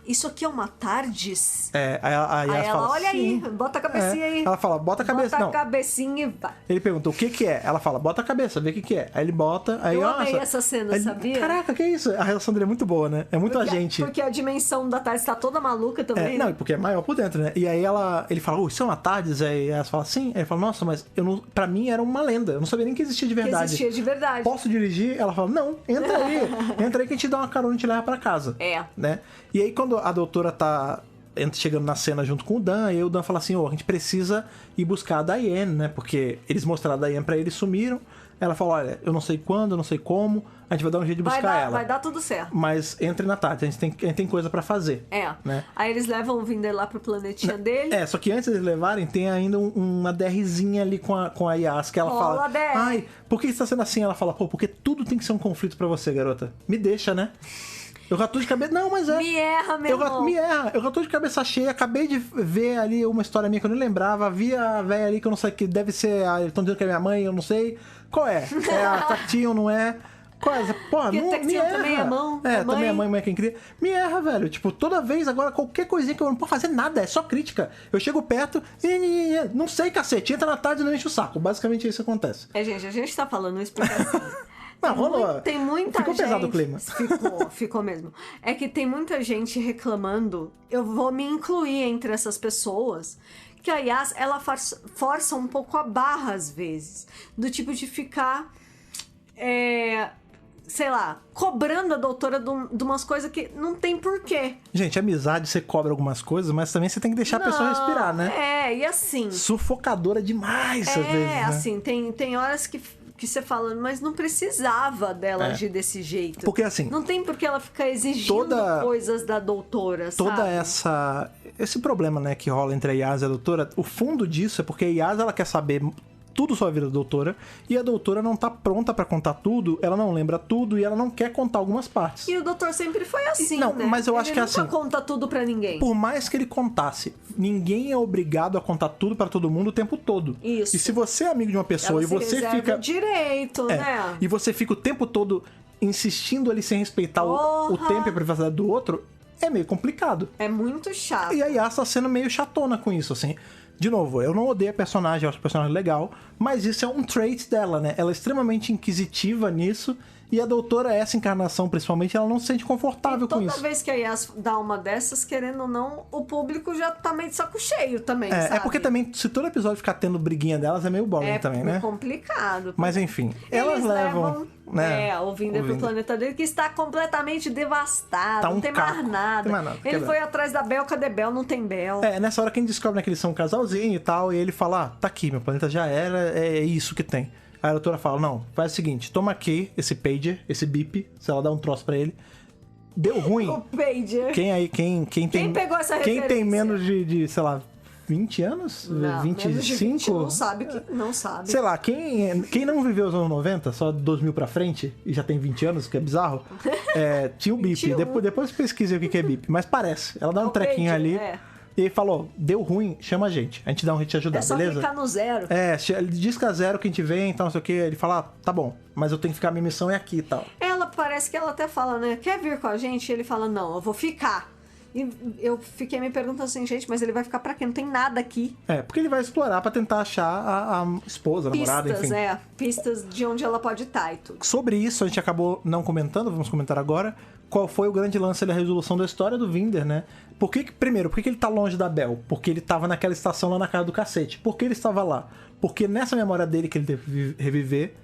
isso aqui é uma TARDIS? Aí ela fala, olha sim. aí, bota a cabecinha aí. Ela fala, bota a cabeça. Bota a cabecinha e vai. Ele pergunta, o que é? Ela fala, bota a cabeça, vê o que é. Aí ele bota, aí eu amei essa cena, sabia? Caraca, que isso? A relação dele é muito boa, né? É muito agente. Porque a dimensão da TARDIS tá toda maluca também. Não, porque é maior por dentro, né? E aí ele fala, isso é uma TARDIS? Aí ela fala, sim. Aí ele fala, nossa, mas pra mim era uma lenda. Eu não sabia nem que existia de verdade. Que existia de verdade. Posso dirigir? Ela fala, não, entra aí. Entra aí que a gente dá uma carona e te leva pra casa. Né? E aí quando a doutora tá chegando na cena junto com o Dan, e aí o Dan fala assim, a gente precisa ir buscar a Diane, né? Porque eles mostraram a Diane pra ele, sumiram. Ela fala, olha, eu não sei quando, eu não sei como, a gente vai dar um jeito de buscar ela. Vai dar tudo certo. Mas entre na tarde, a gente tem coisa pra fazer. Né? Aí eles levam o Vinder lá pro planetinha dele. Só que antes de eles levarem, tem ainda uma DRzinha ali com a Yas, que ela fala, ai, por que está sendo assim? Ela fala, porque tudo tem que ser um conflito pra você, garota. Me deixa, né? Eu já tô de cabeça... Não, mas Me erra, meu irmão. Me erra. Eu já tô de cabeça cheia. Acabei de ver ali uma história minha que eu nem lembrava. Vi a velha ali que eu não sei, que deve ser... Eles estão dizendo que é minha mãe, eu não sei. Qual é? É a Tacteon, não é? Qual é? Porra, não me erra. Também é mão. Também é mãe quem cria. Me erra, velho. Tipo, toda vez agora, qualquer coisinha que eu não posso fazer nada. É só crítica. Eu chego perto e... Não sei, cacete. Entra na tarde e não enche o saco. Basicamente isso acontece. Gente, a gente tá falando isso porque assim... Não, rolou. Tem muita Ficou gente... pesado o clima. Ficou mesmo. É que tem muita gente reclamando, eu vou me incluir entre essas pessoas, que a Yas, ela força um pouco a barra às vezes. Do tipo de ficar... sei lá, cobrando a doutora de umas coisas que não tem porquê. Gente, amizade você cobra algumas coisas, mas também você tem que deixar a pessoa respirar, né? E assim... Sufocadora demais, às vezes, né? Assim, tem horas que você fala, mas não precisava dela agir desse jeito. Porque assim... Não tem por que ela ficar exigindo coisas da doutora, toda sabe? esse problema, né, que rola entre a Yas e a doutora, o fundo disso é porque a Yas, ela quer saber tudo sobre a vida da doutora, e a doutora não tá pronta pra contar tudo, ela não lembra tudo e ela não quer contar algumas partes. E o doutor sempre foi assim, não, né? Mas eu acho que é assim. Ele nunca conta tudo pra ninguém. Por mais que ele contasse, ninguém é obrigado a contar tudo pra todo mundo o tempo todo. Isso. E se você é amigo de uma pessoa ela e você fica... direito, né? E você fica o tempo todo insistindo ali sem respeitar o tempo e a privacidade do outro, é meio complicado. É muito chato. E a Yas tá sendo meio chatona com isso, assim. De novo, eu não odeio a personagem, eu acho a personagem legal, mas isso é um trait dela, né? Ela é extremamente inquisitiva nisso, e a doutora, essa encarnação principalmente, ela não se sente confortável com isso. Toda vez que a Yas dá uma dessas, querendo ou não, o público já tá meio de saco cheio também, sabe? É porque também, se todo episódio ficar tendo briguinha delas, é meio boring também, né? É complicado. Mas enfim, elas levam... né? O Vinder pro planeta dele, que está completamente devastado, não tem mais nada. Ele foi atrás da Bel, cadê Bel? Não tem Bel. Nessa hora que a gente descobre, né, que eles são um casalzinho e tal, e ele fala, tá aqui, meu planeta já era, é isso que tem. Aí a doutora fala, não, faz o seguinte, toma aqui esse pager, esse bip, se ela dá um troço pra ele. Deu ruim. O pager. Quem pegou essa referência? Quem tem menos de, sei lá, 20 anos? Não, 25? 20 não sabe que não sabe. Sei lá, quem não viveu os anos 90, só 2000 pra frente, e já tem 20 anos, que é bizarro, tinha o bip. Depois pesquisei o que é bip, mas parece. Ela dá um trequinho ali. E ele falou, deu ruim, chama a gente. A gente dá um jeito de ajudar, beleza? É só clicar no 0. Ele disca 0 que a gente vem e tal, não sei o que. Ele fala, tá bom, mas eu tenho que ficar, minha missão é aqui e tal. Parece que ela até fala, né? Quer vir com a gente? E ele fala, não, eu vou ficar. E eu fiquei me perguntando assim, gente, mas ele vai ficar pra quê? Não tem nada aqui. Porque ele vai explorar pra tentar achar a esposa, a namorada, enfim. Pistas de onde ela pode estar e tudo. Sobre isso, a gente acabou não comentando, vamos comentar agora. Qual foi o grande lance da resolução da história do Vinder, né? Primeiro, por que ele tá longe da Bel? Porque ele tava naquela estação lá na casa do cacete. Por que ele estava lá? Porque nessa memória dele que ele teve que reviver...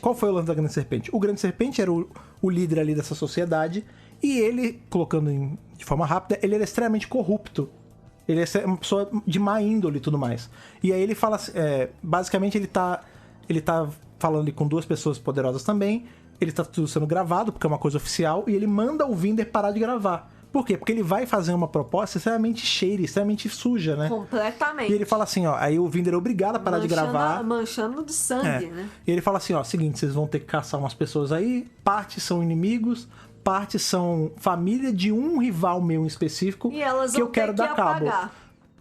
Qual foi o lance da Grande Serpente? O Grande Serpente era o líder ali dessa sociedade, e ele, colocando de forma rápida, ele era extremamente corrupto. Ele é uma pessoa de má índole e tudo mais. E aí ele fala... basicamente, ele tá falando ali com duas pessoas poderosas também. Ele tá tudo sendo gravado, porque é uma coisa oficial, e ele manda o Vinder parar de gravar. Por quê? Porque ele vai fazer uma proposta extremamente cheira, extremamente suja, né? Completamente. E ele fala assim, aí o Vinder é obrigado a parar de gravar. Manchando de sangue, né? E ele fala assim, seguinte, vocês vão ter que caçar umas pessoas aí, parte são inimigos, parte são família de um rival meu em específico, e elas que eu quero dar cabo. Apagar.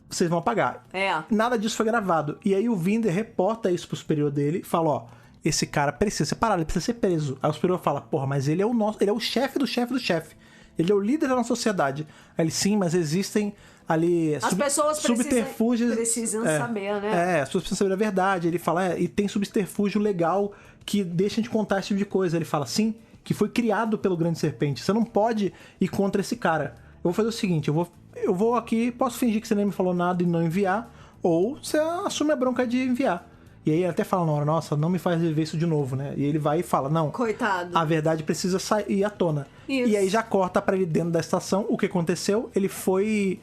Vocês vão apagar. Nada disso foi gravado. E aí o Vinder reporta isso pro superior dele e fala, esse cara precisa ser parado, ele precisa ser preso. Aí o superior fala, porra, mas ele é o chefe do chefe do chefe. Ele é o líder da nossa sociedade. Aí ele, sim, mas existem ali as pessoas subterfúgios. Precisam saber, né? As pessoas precisam saber a verdade. Ele fala, e tem subterfúgio legal que deixa de contar esse tipo de coisa. Ele fala, sim, que foi criado pelo Grande Serpente. Você não pode ir contra esse cara. Eu vou fazer o seguinte, eu vou aqui, posso fingir que você nem me falou nada e não enviar, ou você assume a bronca de enviar. E aí ele até fala na hora, nossa, não me faz viver isso de novo, né? E ele vai e fala, não, coitado, a verdade precisa sair à tona. Isso. E aí já corta pra ele dentro da estação. O que aconteceu? Ele foi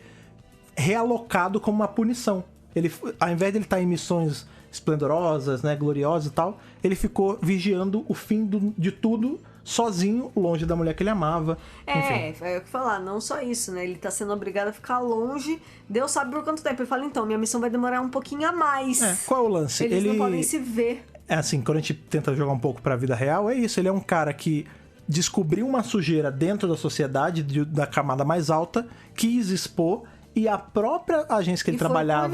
realocado como uma punição. Ele, ao invés de ele estar em missões esplendorosas, né, gloriosas e tal, ele ficou vigiando o fim de tudo sozinho, longe da mulher que ele amava. Enfim. É o que falar, não só isso, né? Ele tá sendo obrigado a ficar longe, Deus sabe por quanto tempo. Ele fala, então, minha missão vai demorar um pouquinho a mais. Qual é o lance? Eles não podem se ver. É assim, quando a gente tenta jogar um pouco pra vida real, é isso. Ele é um cara que descobriu uma sujeira dentro da sociedade, da camada mais alta, quis expor, e a própria agência que ele trabalhava,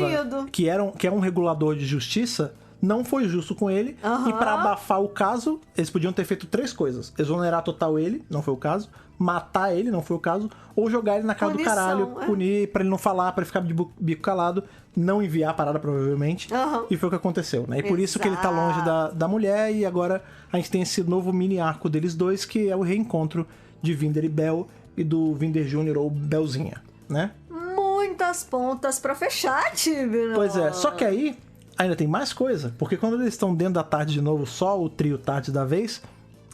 que é um regulador de justiça, não foi justo com ele. E pra abafar o caso, eles podiam ter feito 3 coisas. Exonerar total ele, não foi o caso. Matar ele, não foi o caso. Ou jogar ele na cara do caralho, punir pra ele não falar, pra ele ficar de bico calado. Não enviar a parada, provavelmente. E foi o que aconteceu, né? E por isso que ele tá longe da mulher. E agora a gente tem esse novo mini arco deles dois, que é o reencontro de Vinder e Bel. E do Vinder Jr. ou Belzinha, né? Muitas pontas pra fechar, Tibno. Pois é, só que aí ainda tem mais coisa. Porque quando eles estão dentro da tarde de novo, só o trio tarde da vez,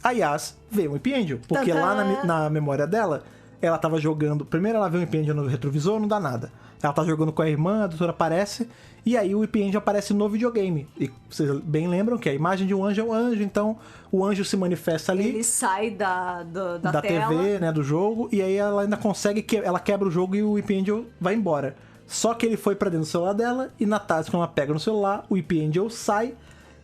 a Yas vê um Weeping Angel. Porque lá na memória dela, ela tava jogando... Primeiro ela vê um Weeping Angel no retrovisor, não dá nada. Ela tá jogando com a irmã, a doutora aparece, e aí o Weeping Angel aparece no videogame. E vocês bem lembram que a imagem de um anjo é um anjo, então o anjo se manifesta ali. Ele sai da tela. TV, né, do jogo, e aí ela ainda consegue, ela quebra o jogo e o Weeping Angel vai embora. Só que ele foi pra dentro do celular dela, e na tarde, quando ela pega no celular, o Weeping Angel sai,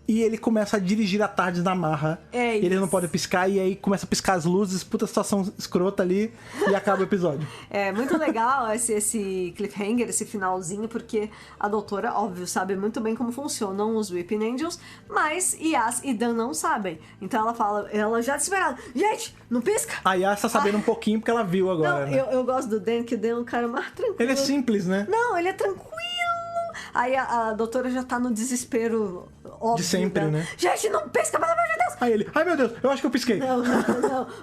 e ele começa a dirigir a tarde na marra. Ele não pode piscar, e aí começa a piscar as luzes, puta situação escrota ali, e acaba o episódio. É muito legal esse cliffhanger, esse finalzinho, porque a doutora, óbvio, sabe muito bem como funcionam os Weeping Angels, mas Yas e Dan não sabem. Então ela fala, ela já desesperada, gente, não pisca! A Yas tá sabendo um pouquinho porque ela viu agora, não, né? eu gosto do Dan, que o Dan é um cara mais tranquilo. Ele é simples, né? Não, ele é tranquilo. Aí a doutora já tá no desespero óbvio. De sempre, né? Gente, não pisca, pelo amor de Deus! Aí ele, ai meu Deus, eu acho que eu pisquei. Não.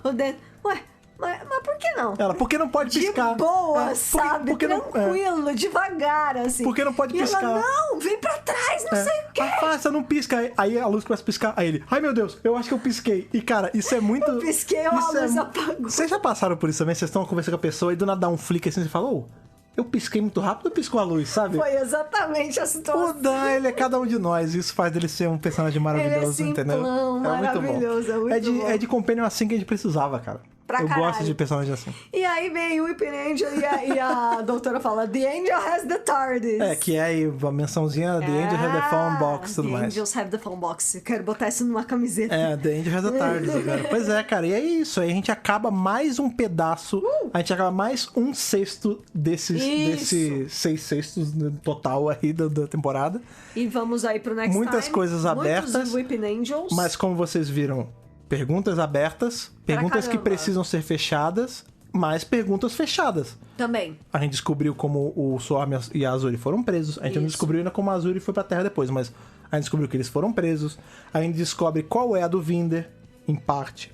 O Dan, ué, mas por que não? Ela, por que não pode piscar? De boa, sabe? Porque tranquilo, devagar, assim. Por que não pode piscar? Ela, não, vem pra trás, não sei o quê. Afasta, não pisca. Aí a luz começa a piscar. Aí ele, ai meu Deus, eu acho que eu pisquei. E cara, isso é muito... Eu pisquei, a luz apagou. Vocês já passaram por isso também? Vocês estão conversando com a pessoa e do nada dá um flick assim, você fala, eu pisquei muito rápido ou piscou a luz, sabe? Foi exatamente a situação. O Dan, ele é cada um de nós. Isso faz dele ser um personagem maravilhoso, ele é entendeu? Maravilhoso, é muito bom. É de companion assim que a gente precisava, cara. Eu gosto de personagem assim. E aí vem o Weeping Angel e a doutora fala, The Angel has the TARDIS. Que é aí a mençãozinha, The Angel has the phone box e tudo mais. The Angels have the phone box. Eu quero botar isso numa camiseta. The Angel has the TARDIS agora. Pois é, cara. E é isso. Aí a gente acaba mais um pedaço. A gente acaba mais 1/6 desses 6/6 no total aí da temporada. E vamos aí pro next Muitas coisas abertas. Muitos Weeping Angels. Mas como vocês viram, perguntas abertas, perguntas que precisam ser fechadas, mas perguntas fechadas. Também. A gente descobriu como o Swarm e a Azuri foram presos. A gente não descobriu ainda como a Azuri foi pra Terra depois, mas a gente descobriu que eles foram presos. A gente descobre qual é a do Vinder, em parte.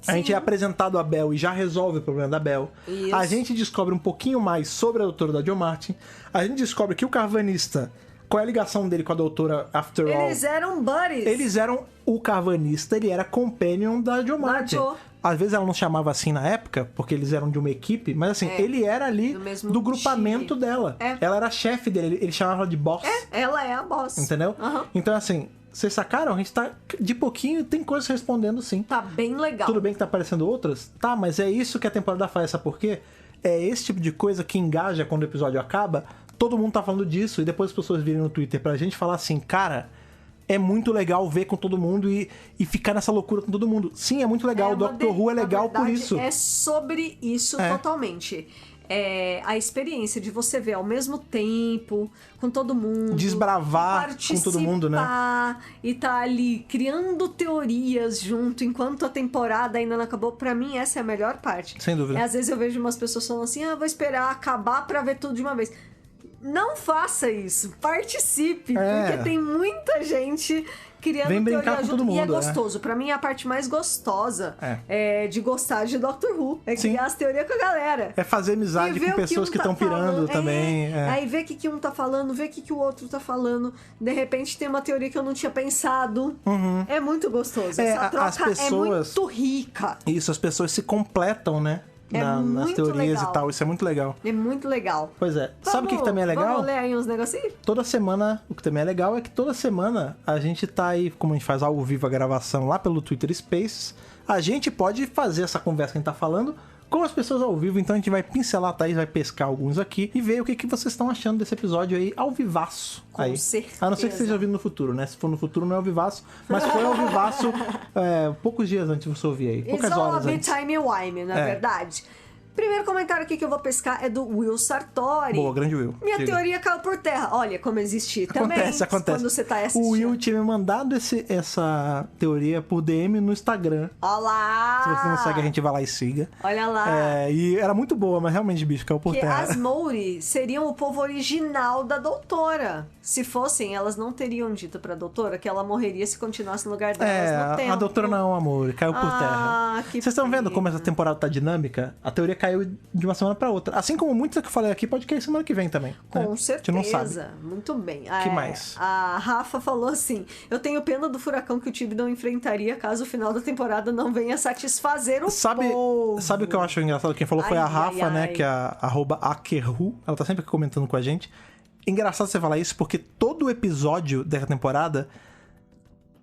Sim. A gente é apresentado a Bel e já resolve o problema da Bel. Isso. A gente descobre um pouquinho mais sobre a doutora da Jo Martin. A gente descobre que o Carvanista... Qual é a ligação dele com a doutora After All? Eles eram buddies. Eles eram... O Carvanista, ele era companion da Jo Martin. Às vezes ela não chamava assim na época, porque eles eram de uma equipe, mas assim, ele era ali do grupamento dela. Ela era a chefe dele, ele chamava ela de boss. Ela é a boss. Entendeu? Então assim, vocês sacaram? A gente tá de pouquinho, tem coisas respondendo sim. Tá bem legal. Tudo bem que tá aparecendo outras? Tá, mas é isso que a temporada faz, sabe por quê? É esse tipo de coisa que engaja quando o episódio acaba. Todo mundo tá falando disso, e depois as pessoas virem no Twitter pra gente falar assim, cara, é muito legal ver com todo mundo e ficar nessa loucura com todo mundo. Sim, é muito legal, o Doctor Who é legal por isso. É sobre isso totalmente. É a experiência de você ver ao mesmo tempo, com todo mundo. Desbravar com todo mundo, né? E tá ali criando teorias junto, enquanto a temporada ainda não acabou. Pra mim, essa é a melhor parte. Sem dúvida. Às vezes eu vejo umas pessoas falando assim, vou esperar acabar pra ver tudo de uma vez. Não faça isso, participe, porque tem muita gente criando Vem brincar com todo mundo, e é gostoso. Pra mim, a parte mais gostosa de gostar de Doctor Who é criar as teorias com a galera. É fazer amizade com pessoas que estão pirando também. Aí ver o que um tá falando, ver o que o outro tá falando. De repente tem uma teoria que eu não tinha pensado. É muito gostoso. Essa troca é muito rica. Isso, as pessoas se completam, né? Nas teorias legal. E tal, isso é muito legal. É muito legal. Pois é. Sabe o que também é legal? Vamos ler aí uns negocinhos? Toda semana, o que também é legal é que toda semana a gente tá aí, como a gente faz ao vivo a gravação lá pelo Twitter Spaces, a gente pode fazer essa conversa que a gente tá falando com as pessoas ao vivo, então a gente vai pincelar, a Thaís vai pescar alguns aqui e ver o que vocês estão achando desse episódio aí ao vivaço. Com certeza. A não ser que esteja ouvindo no futuro, né? Se for no futuro não é ao vivaço, mas foi ao vivaço poucos dias antes de você ouvir aí, poucas horas antes. Time-wime, na verdade. Primeiro comentário aqui que eu vou pescar é do Will Sartori. Boa, grande Will. Minha teoria caiu por terra. Olha como existe também. Acontece. Quando você tá assistindo. O Will tinha me mandado essa teoria por DM no Instagram. Olá! Se você não segue, a gente vai lá e siga. Olha lá. E era muito boa, mas realmente, bicho, caiu por terra. As Mouri seriam o povo original da doutora. Se fossem, elas não teriam dito pra doutora que ela morreria se continuasse no lugar delas no tempo. A doutora não, amor, caiu por terra. Vocês estão vendo como essa temporada tá dinâmica? A teoria caiu de uma semana pra outra. Assim como muitas que eu falei aqui, pode cair semana que vem também. Com certeza. A gente não sabe. Muito bem. Que mais? A Rafa falou assim, eu tenho pena do furacão que o Thibodeau enfrentaria caso o final da temporada não venha satisfazer o povo. Sabe o que eu acho engraçado? Quem falou foi a Rafa, né? Que é a @akerru. Ela tá sempre comentando com a gente. Engraçado você falar isso, porque todo episódio dessa temporada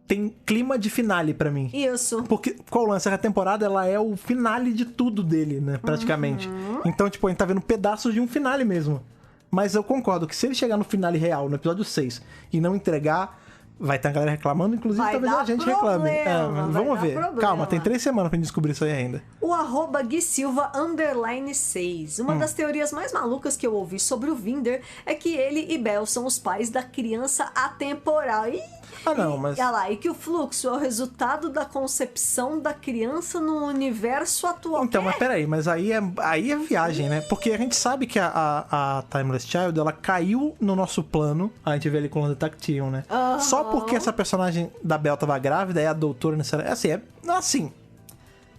tem clima de finale pra mim. Isso. Porque qual o lance? Essa temporada, ela é o finale de tudo dele, né? Praticamente. Então, tipo, a gente tá vendo pedaços de um finale mesmo. Mas eu concordo que se ele chegar no finale real, no episódio 6, e não entregar, vai ter a galera reclamando, inclusive talvez a gente reclame. Vamos ver. Calma, tem 3 semanas pra gente descobrir isso aí ainda. O @GuiSilva_6. Uma das teorias mais malucas que eu ouvi sobre o Vinder é que ele e Bel são os pais da criança atemporal. E que o fluxo é o resultado da concepção da criança no universo atual. Então, mas peraí, mas aí é viagem, né? Porque a gente sabe que a Timeless Child, ela caiu no nosso plano, a gente vê ali com o Tactium, né? Só porque essa personagem da Bel tava grávida, é a doutora necessariamente. Assim,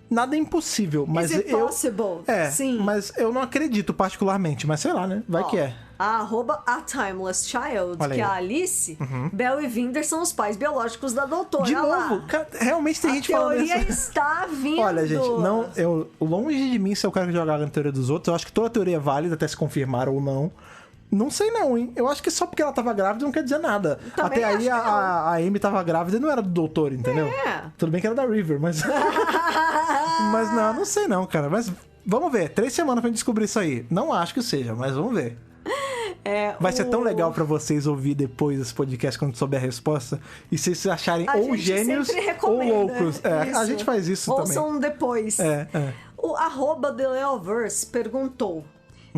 nada é impossível, mas possible? Sim. Mas eu não acredito particularmente, mas sei lá, né? Vai que é. A @Timeless Child, que é a Alice, Bel e Vinder são os pais biológicos da doutora. De novo, realmente tem gente falando isso. A teoria está vindo. Olha, gente, longe de mim ser o cara que jogar na teoria dos outros, eu acho que toda teoria é válida, até se confirmar ou não. Não sei não, hein? Eu acho que só porque ela tava grávida não quer dizer nada. Também até aí a Amy tava grávida e não era do doutor, entendeu? Tudo bem que era da River, mas... mas não sei não, cara. Mas vamos ver. 3 semanas pra gente descobrir isso aí. Não acho que seja, mas vamos ver. Vai ser tão legal pra vocês ouvir depois desse podcast quando souber a resposta e vocês se acharem ou gênios ou loucos. A gente faz isso também. Ouçam depois. O @TheLeoverse perguntou: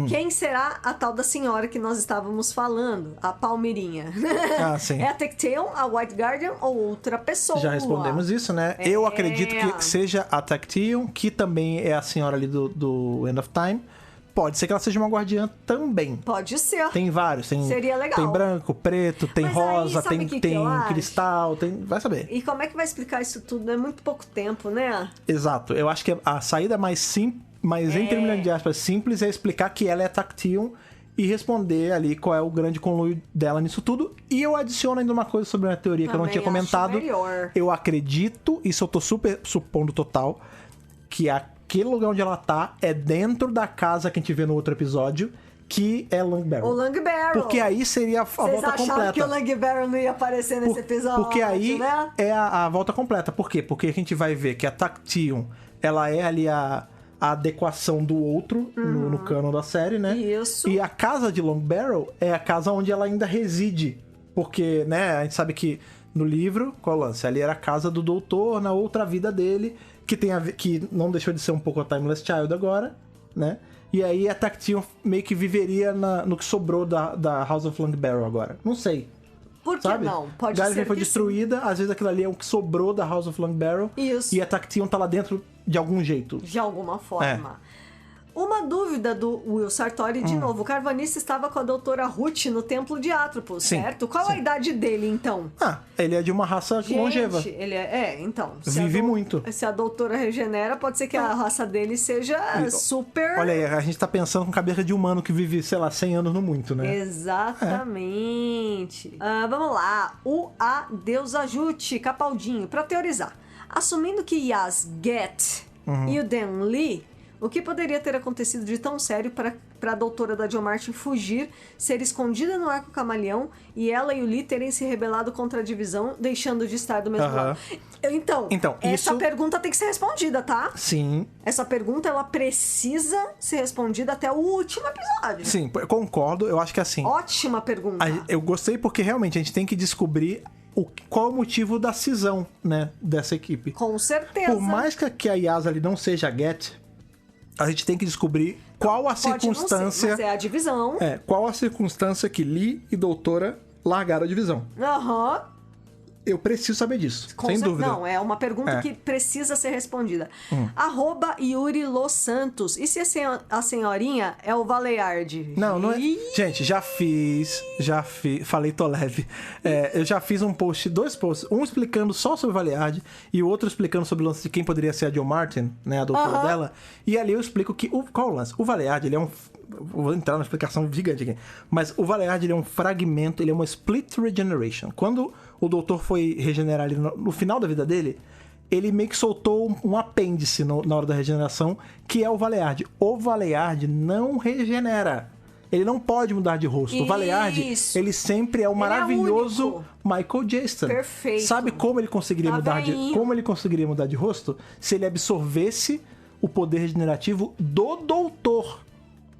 quem será a tal da senhora que nós estávamos falando? A Palmeirinha. Sim. É a Tecteon, a White Guardian ou outra pessoa? Já respondemos isso, né? Eu acredito que seja a Tecteon, que também é a senhora ali do End of Time. Pode ser que ela seja uma guardiã também. Pode ser. Tem vários. Seria legal. Tem branco, preto, tem rosa, tem cristal, vai saber. E como é que vai explicar isso tudo? É muito pouco tempo, né? Exato. Eu acho que a saída mais simples, entre milhões de aspas, simples, é explicar que ela é Tactium e responder ali qual é o grande conluio dela nisso tudo. E eu adiciono ainda uma coisa sobre a teoria que eu não tinha comentado. Eu acredito, isso eu tô super supondo total, que aquele lugar onde ela tá é dentro da casa que a gente vê no outro episódio, que é Long Barrel. O Long Barrel. Porque aí seria a volta completa. Vocês acharam que o Long Barrel não ia aparecer nesse episódio, porque aí né? É a volta completa. Por quê? Porque a gente vai ver que a Tactium, ela é ali a adequação do outro no canon da série, né? Isso. E a casa de Long Barrel é a casa onde ela ainda reside. Porque, né, a gente sabe que no livro, qual é o lance? Ali era a casa do doutor, na outra vida dele, que não deixou de ser um pouco a Timeless Child agora, né? E aí a Tactium meio que viveria no que sobrou da House of Long Barrel agora. Não sei. Por que não? Pode ser que foi destruída, às vezes aquilo ali é o que sobrou da House of Long Barrel. Isso. E a Tactium tá lá dentro de algum jeito. De alguma forma. Uma dúvida do Will Sartori, de novo. O Carvanista estava com a doutora Ruth no Templo de Atropos, certo? Qual a idade dele, então? Ele é de uma raça longeva. Ele então. Vive muito. Se a doutora regenera, pode ser que a raça dele seja super... Olha aí, a gente tá pensando com cabeça de humano que vive, sei lá, 100 anos no muito, né? Exatamente. Vamos lá. O Deus Ajude, Capaldinho, pra teorizar. Assumindo que Yas Get e o Dan Lee... O que poderia ter acontecido de tão sério para a doutora da Jo Martin fugir, ser escondida no Arco Camaleão e ela e o Lee terem se rebelado contra a divisão, deixando de estar do mesmo lado? Então essa pergunta tem que ser respondida, tá? Sim. Essa pergunta, ela precisa ser respondida até o último episódio. Sim, eu concordo. Eu acho que assim... Ótima pergunta. Eu gostei porque realmente a gente tem que descobrir qual é o motivo da cisão, né, dessa equipe. Com certeza. Por mais que a Yas ali não seja a Get... a gente tem que descobrir qual a circunstância... Mas é a divisão. Qual a circunstância que Lee e Doutora largaram a divisão. Eu preciso saber disso, sem dúvida. Não, é uma pergunta que precisa ser respondida. @Yuri Los Santos. E se a senhorinha é o Valeyard? Não é... Gente, já fiz... Falei, tô leve. Eu já fiz dois posts. Um explicando só sobre o Valeyard e o outro explicando sobre o lance de quem poderia ser a Jo Martin, né? A doutora dela. E ali eu explico que... Qual é o lance? O Valeyard, ele é um... Vou entrar numa explicação gigante aqui. Mas o Valeyard, ele é um fragmento, ele é uma split regeneration. Quando o doutor foi regenerar ali no final da vida dele, ele meio que soltou um apêndice na hora da regeneração, que é o Valeyard. O Valeyard não regenera. Ele não pode mudar de rosto. Isso. O Valeyard, ele sempre é o maravilhoso Michael Jackson. Perfeito. Sabe como ele conseguiria mudar de rosto? Se ele absorvesse o poder regenerativo do doutor.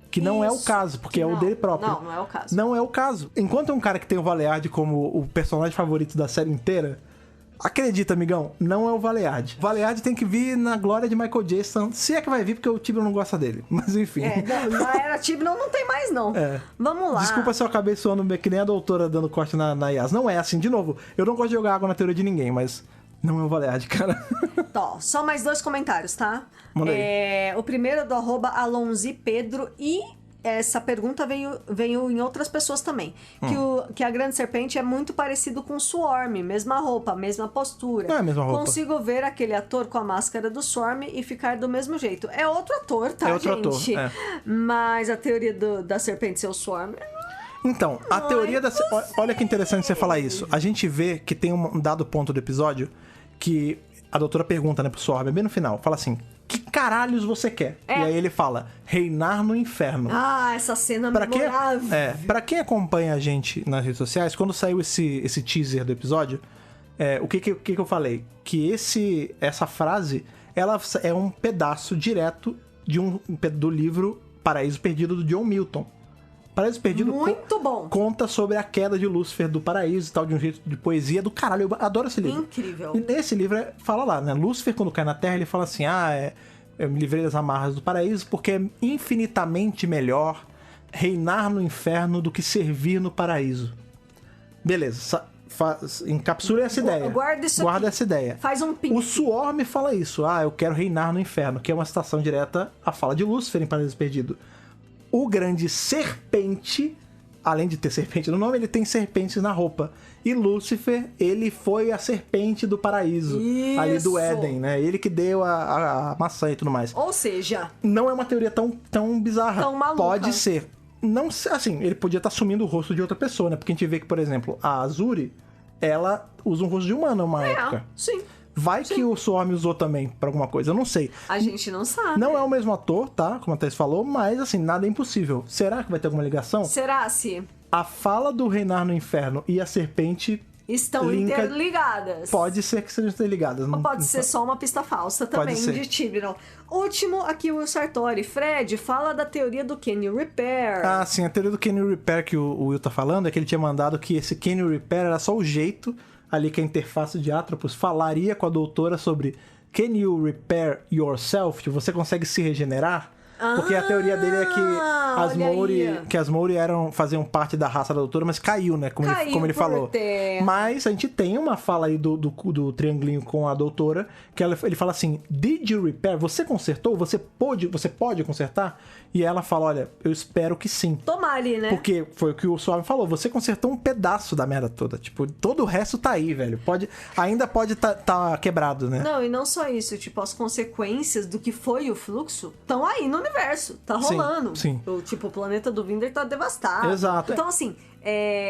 Que não é o caso, porque é o dele próprio. Não é o caso. Não é o caso. Enquanto é um cara que tem o Valeyard como o personagem favorito da série inteira, acredita, amigão, não é o Valeyard. O Valeyard tem que vir na glória de Michael Jackson, se é que vai vir, porque o Tibnon não gosta dele. Mas enfim. Na era Tibnon não tem mais, não. Vamos lá. Desculpa se eu acabei soando que nem a doutora dando corte na Yas. Não é assim, de novo, eu não gosto de jogar água na teoria de ninguém, mas... Não é o Valeyard, cara. Só mais 2 comentários, tá? Manda aí. O primeiro é do @AlonziPedro e essa pergunta veio em outras pessoas também. Que a Grande Serpente é muito parecido com o Swarm. Mesma roupa, mesma postura. Não é a mesma roupa. Consigo ver aquele ator com a máscara do Swarm e ficar do mesmo jeito. É outro ator, tá, gente? Mas a teoria da serpente ser o Swarm... Então, a teoria da... Olha que interessante você falar isso. A gente vê que tem um dado ponto do episódio que a doutora pergunta, né, pro Swarm, bem no final. Fala assim, que caralhos você quer? E aí ele fala, reinar no inferno. Essa cena memorável. Pra quem acompanha a gente nas redes sociais, quando saiu esse teaser do episódio, o que eu falei? Que essa frase, ela é um pedaço direto do livro Paraíso Perdido, do John Milton. Paraíso Perdido muito bom. Conta sobre a queda de Lúcifer do paraíso e tal, de um jeito de poesia do caralho. Eu adoro esse livro. Incrível. E nesse livro fala lá, né? Lúcifer, quando cai na Terra, ele fala assim, eu me livrei das amarras do paraíso porque é infinitamente melhor reinar no inferno do que servir no paraíso. Beleza, encapsule essa ideia. Guarda essa ideia. Faz um pin. O Swarm fala isso, eu quero reinar no inferno, que é uma citação direta à fala de Lúcifer em Paraíso Perdido. O grande serpente, além de ter serpente no nome, ele tem serpentes na roupa. E Lúcifer, ele foi a serpente do paraíso, ali do Éden, né? Ele que deu a maçã e tudo mais. Ou seja... Não é uma teoria tão bizarra. Tão maluca. Pode ser. Não, assim, ele podia estar assumindo o rosto de outra pessoa, né? Porque a gente vê que, por exemplo, a Azuri, ela usa um rosto de humano uma época. Sim. Vai que o Swarm usou também pra alguma coisa, eu não sei. A gente não sabe. Não é o mesmo ator, tá? Como a Thaís falou, mas assim, nada é impossível. Será que vai ter alguma ligação? Será se? A fala do reinar no inferno e a serpente... Estão interligadas. Pode ser que sejam interligadas. Ou pode ser só uma pista falsa também de Tibnon. Último, aqui o Will Sartori. Fred, fala da teoria do Can You Repair? Sim, a teoria do Can You Repair que o Will tá falando é que ele tinha mandado que esse Can You Repair era só o jeito ali que a interface de Atropos falaria com a doutora sobre Can you repair yourself? Tipo, você consegue se regenerar? Porque a teoria dele é que as Mouri faziam parte da raça da doutora, mas caiu, né? Como ele falou. Mas a gente tem uma fala aí do triangulinho com a doutora, que ele fala assim, did you repair? Você consertou? Você pode consertar? E ela fala, olha, eu espero que sim. Tomar ali, né? Porque foi o que o Swarm falou, você consertou um pedaço da merda toda. Tipo, todo o resto tá aí, velho. Ainda pode tá quebrado, né? Não, e não só isso. Tipo, as consequências do que foi o fluxo estão aí no universo. Tá rolando. Sim. O planeta do Vinder tá devastado. Exato. Então, assim,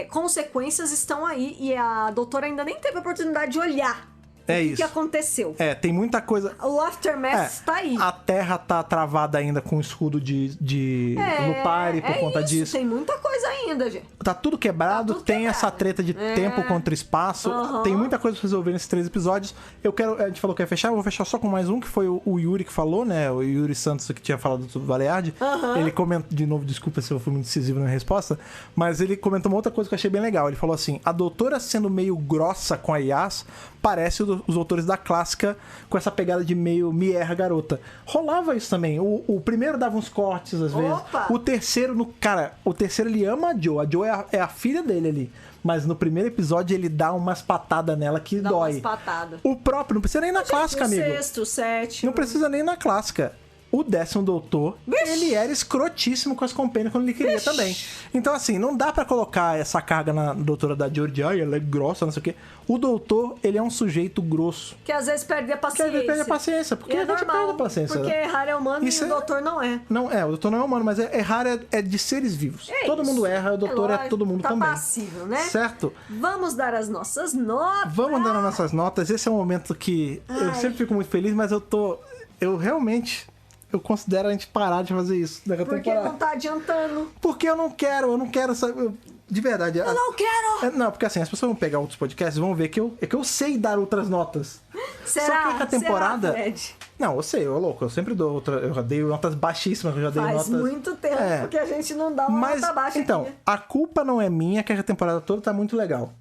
consequências estão aí e a doutora ainda nem teve a oportunidade de olhar. O que aconteceu? Tem muita coisa... O Aftermath tá aí. A Terra tá travada ainda com o escudo de Lupari por conta disso. Tem muita coisa ainda, gente. Tá tudo quebrado, tem essa treta de tempo contra espaço. Tem muita coisa pra resolver nesses 3 episódios. A gente falou que ia fechar, eu vou fechar só com mais um, que foi o Yuri que falou, né? O Yuri Santos, que tinha falado sobre o Valeyard. Ele comentou, de novo, desculpa se eu fui muito decisivo na resposta, mas ele comentou uma outra coisa que eu achei bem legal. Ele falou assim, a doutora sendo meio grossa com a Yas, parece o os autores da clássica com essa pegada de meio me erra, garota. Rolava isso também. O primeiro dava uns cortes, às vezes. O terceiro, cara, o terceiro ele ama a Joe. A Joe é a filha dele ali. Mas no primeiro episódio ele dá umas patadas nela que dói. Umas patadas. O próprio, não precisa nem na clássica, amigo. O sexto, o sétimo. Não precisa nem na clássica. O 10º doutor, ele era escrotíssimo com as companions quando ele queria também. Então, assim, não dá pra colocar essa carga na doutora da George, ela é grossa, não sei o quê. O doutor, ele é um sujeito grosso. Que às vezes perde a paciência. Que às vezes perde a paciência, porque a gente perde a paciência. Porque errar é humano e o doutor não é. Não, o doutor não é humano, mas errar é de seres vivos. Todo mundo erra, o doutor é todo mundo também. Tá passível, né? Certo? Vamos dar as nossas notas. Vamos dar as nossas notas. Esse é um momento que eu sempre fico muito feliz, mas eu realmente... Eu considero a gente parar de fazer isso. Porque não tá adiantando. Porque eu não quero saber. De verdade. Eu não quero! Não, porque assim, as pessoas vão pegar outros podcasts e vão ver que eu sei dar outras notas. Será? Só que a temporada. Será, Fred? Não, eu sei, eu louco. Eu sempre dou outra. Eu já dei notas baixíssimas, eu já dei notas. Faz muito tempo que a gente não dá uma nota baixa. Então, aqui. A culpa não é minha, que a temporada toda tá muito legal.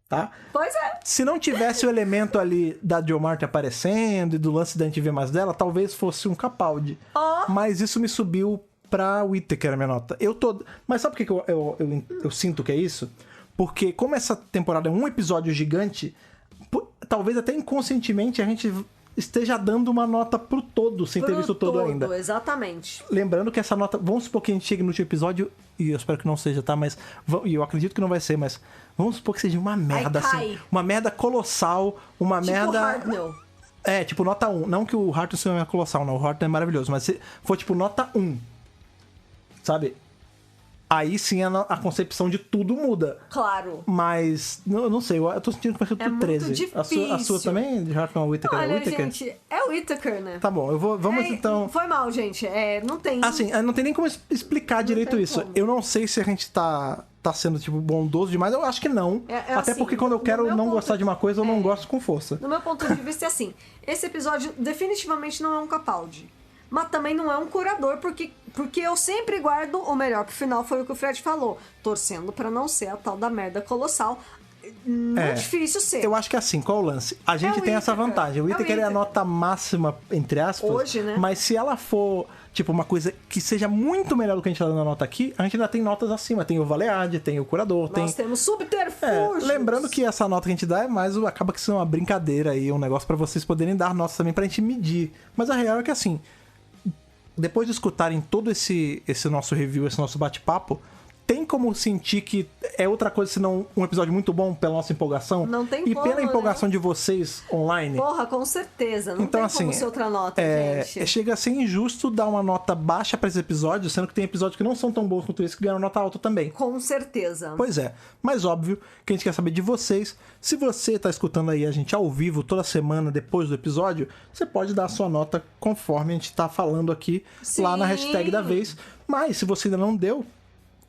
Tá? Pois é. Se não tivesse o elemento ali da Jo Martin aparecendo e do lance da gente ver mais dela, talvez fosse um Capaldi. Mas isso me subiu pra Whittaker, a minha nota. Mas sabe por que eu sinto que é isso? Porque como essa temporada é um episódio gigante, talvez até inconscientemente a gente esteja dando uma nota pro todo, sem ter visto o todo ainda. Exatamente. Lembrando que essa nota... Vamos supor que a gente chegue no último episódio, e eu espero que não seja, tá? Mas... E eu acredito que não vai ser, mas... Vamos supor que seja uma merda, assim. Uma merda colossal, uma merda... Hartnell. Tipo nota 1. Não que o Hartnell seja uma colossal, não. O Hartnell é maravilhoso. Mas se for tipo nota 1, sabe? Aí sim a concepção de tudo muda. Claro. Mas, não sei, eu tô sentindo que vai ser tudo 13. Muito difícil. A sua também, de Hartnell Whittaker? Olha, gente, é o Whittaker, né? Tá bom, vamos então... Foi mal, gente. Não tem... Assim, não tem nem como explicar direito isso. Como. Eu não sei se a gente tá sendo, tipo, bondoso demais. Eu acho que não. Até assim, porque quando eu quero não gostar de uma coisa, eu não gosto com força. No meu ponto de vista é assim, esse episódio definitivamente não é um Capaldi. Mas também não é um curador, porque eu sempre guardo o melhor pro final, foi o que o Fred falou. Torcendo pra não ser a tal da merda colossal. Muito difícil ser. Eu acho que é assim, qual o lance? A gente tem essa vantagem. O Whittaker é a nota máxima, entre aspas. Hoje, né? Mas se ela for, tipo, uma coisa que seja muito melhor do que a gente tá dando na nota aqui, a gente ainda tem notas acima. Tem o Valeade, tem o Curador, Nós temos subterfúgios. Lembrando que essa nota que a gente dá é mais... Acaba que isso é uma brincadeira aí, um negócio pra vocês poderem dar notas também pra gente medir. Mas a real é que, assim... Depois de escutarem todo esse nosso review, esse nosso bate-papo, tem como sentir que é outra coisa senão um episódio muito bom pela nossa empolgação? Não tem e como, pela empolgação de vocês online? Porra, com certeza. Não então, tem assim, como ser outra nota, gente. Chega a ser injusto dar uma nota baixa pra esse episódio, sendo que tem episódios que não são tão bons quanto esse que ganham nota alta também. Com certeza. Pois é. Mas óbvio que a gente quer saber de vocês. Se você tá escutando aí a gente ao vivo toda semana depois do episódio, você pode dar a sua nota conforme a gente tá falando aqui lá na hashtag da vez. Mas se você ainda não deu...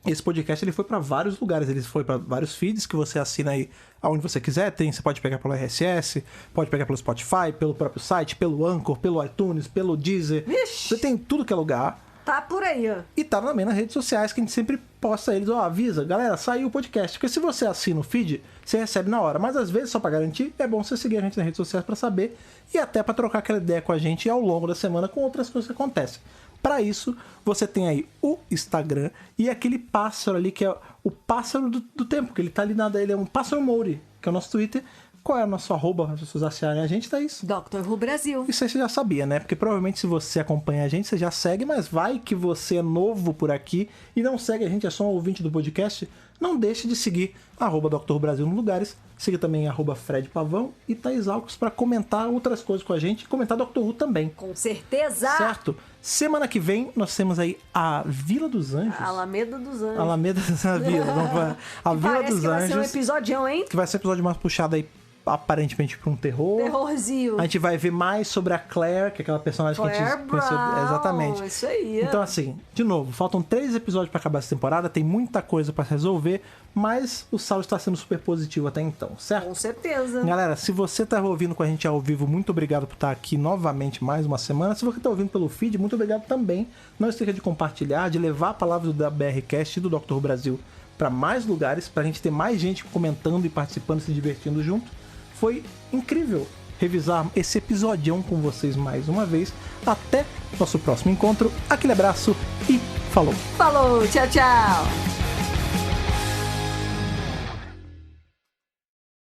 Esse podcast ele foi para vários lugares, ele foi para vários feeds que você assina aí aonde você quiser. Você pode pegar pelo RSS, pode pegar pelo Spotify, pelo próprio site, pelo Anchor, pelo iTunes, pelo Deezer. Vixe. Você tem tudo que é lugar. Tá por aí, ó. E tá também nas redes sociais que a gente sempre posta eles, avisa, galera, saiu o podcast. Porque se você assina o feed, você recebe na hora. Mas às vezes, só pra garantir, é bom você seguir a gente nas redes sociais pra saber e até pra trocar aquela ideia com a gente ao longo da semana com outras coisas que acontecem. Para isso, você tem aí o Instagram e aquele pássaro ali, que é o pássaro do tempo, que ele tá ali ele é um pássaro Mouri, que é o nosso Twitter. Qual é o nosso arroba, para as pessoas acharem a gente, Thaís? Dr. Who Brasil. Isso aí você já sabia, né? Porque provavelmente se você acompanha a gente, você já segue, mas vai que você é novo por aqui e não segue a gente, é só um ouvinte do podcast, não deixe de seguir arroba Dr. Who Brasil nos lugares. Siga também arroba Fred Pavão e Thaís Alcos para comentar outras coisas com a gente e comentar Dr. Who também. Com certeza! Certo? Semana que vem nós temos aí a Vila dos Anjos. Alameda dos Anjos. Alameda da Vila. A Vila dos Anjos. Vai ser um episódio, hein? Que vai ser um episódio mais puxado aí aparentemente pra um terror. Terrorzinho. A gente vai ver mais sobre a Claire, que é aquela personagem Claire que a gente conheceu. Exatamente. Isso aí. Então, assim, de novo, faltam 3 episódios pra acabar essa temporada, tem muita coisa pra se resolver, mas o saldo está sendo super positivo até então, certo? Com certeza. Galera, se você tá ouvindo com a gente ao vivo, muito obrigado por estar aqui novamente mais uma semana. Se você tá ouvindo pelo feed, muito obrigado também. Não esqueça de compartilhar, de levar a palavra do BRCast e do Dr. Who Brasil pra mais lugares, pra gente ter mais gente comentando e participando e se divertindo junto. foi incrível revisar esse episodião com vocês mais uma vez. Até nosso próximo encontro. Aquele abraço e falou! Falou, tchau, tchau!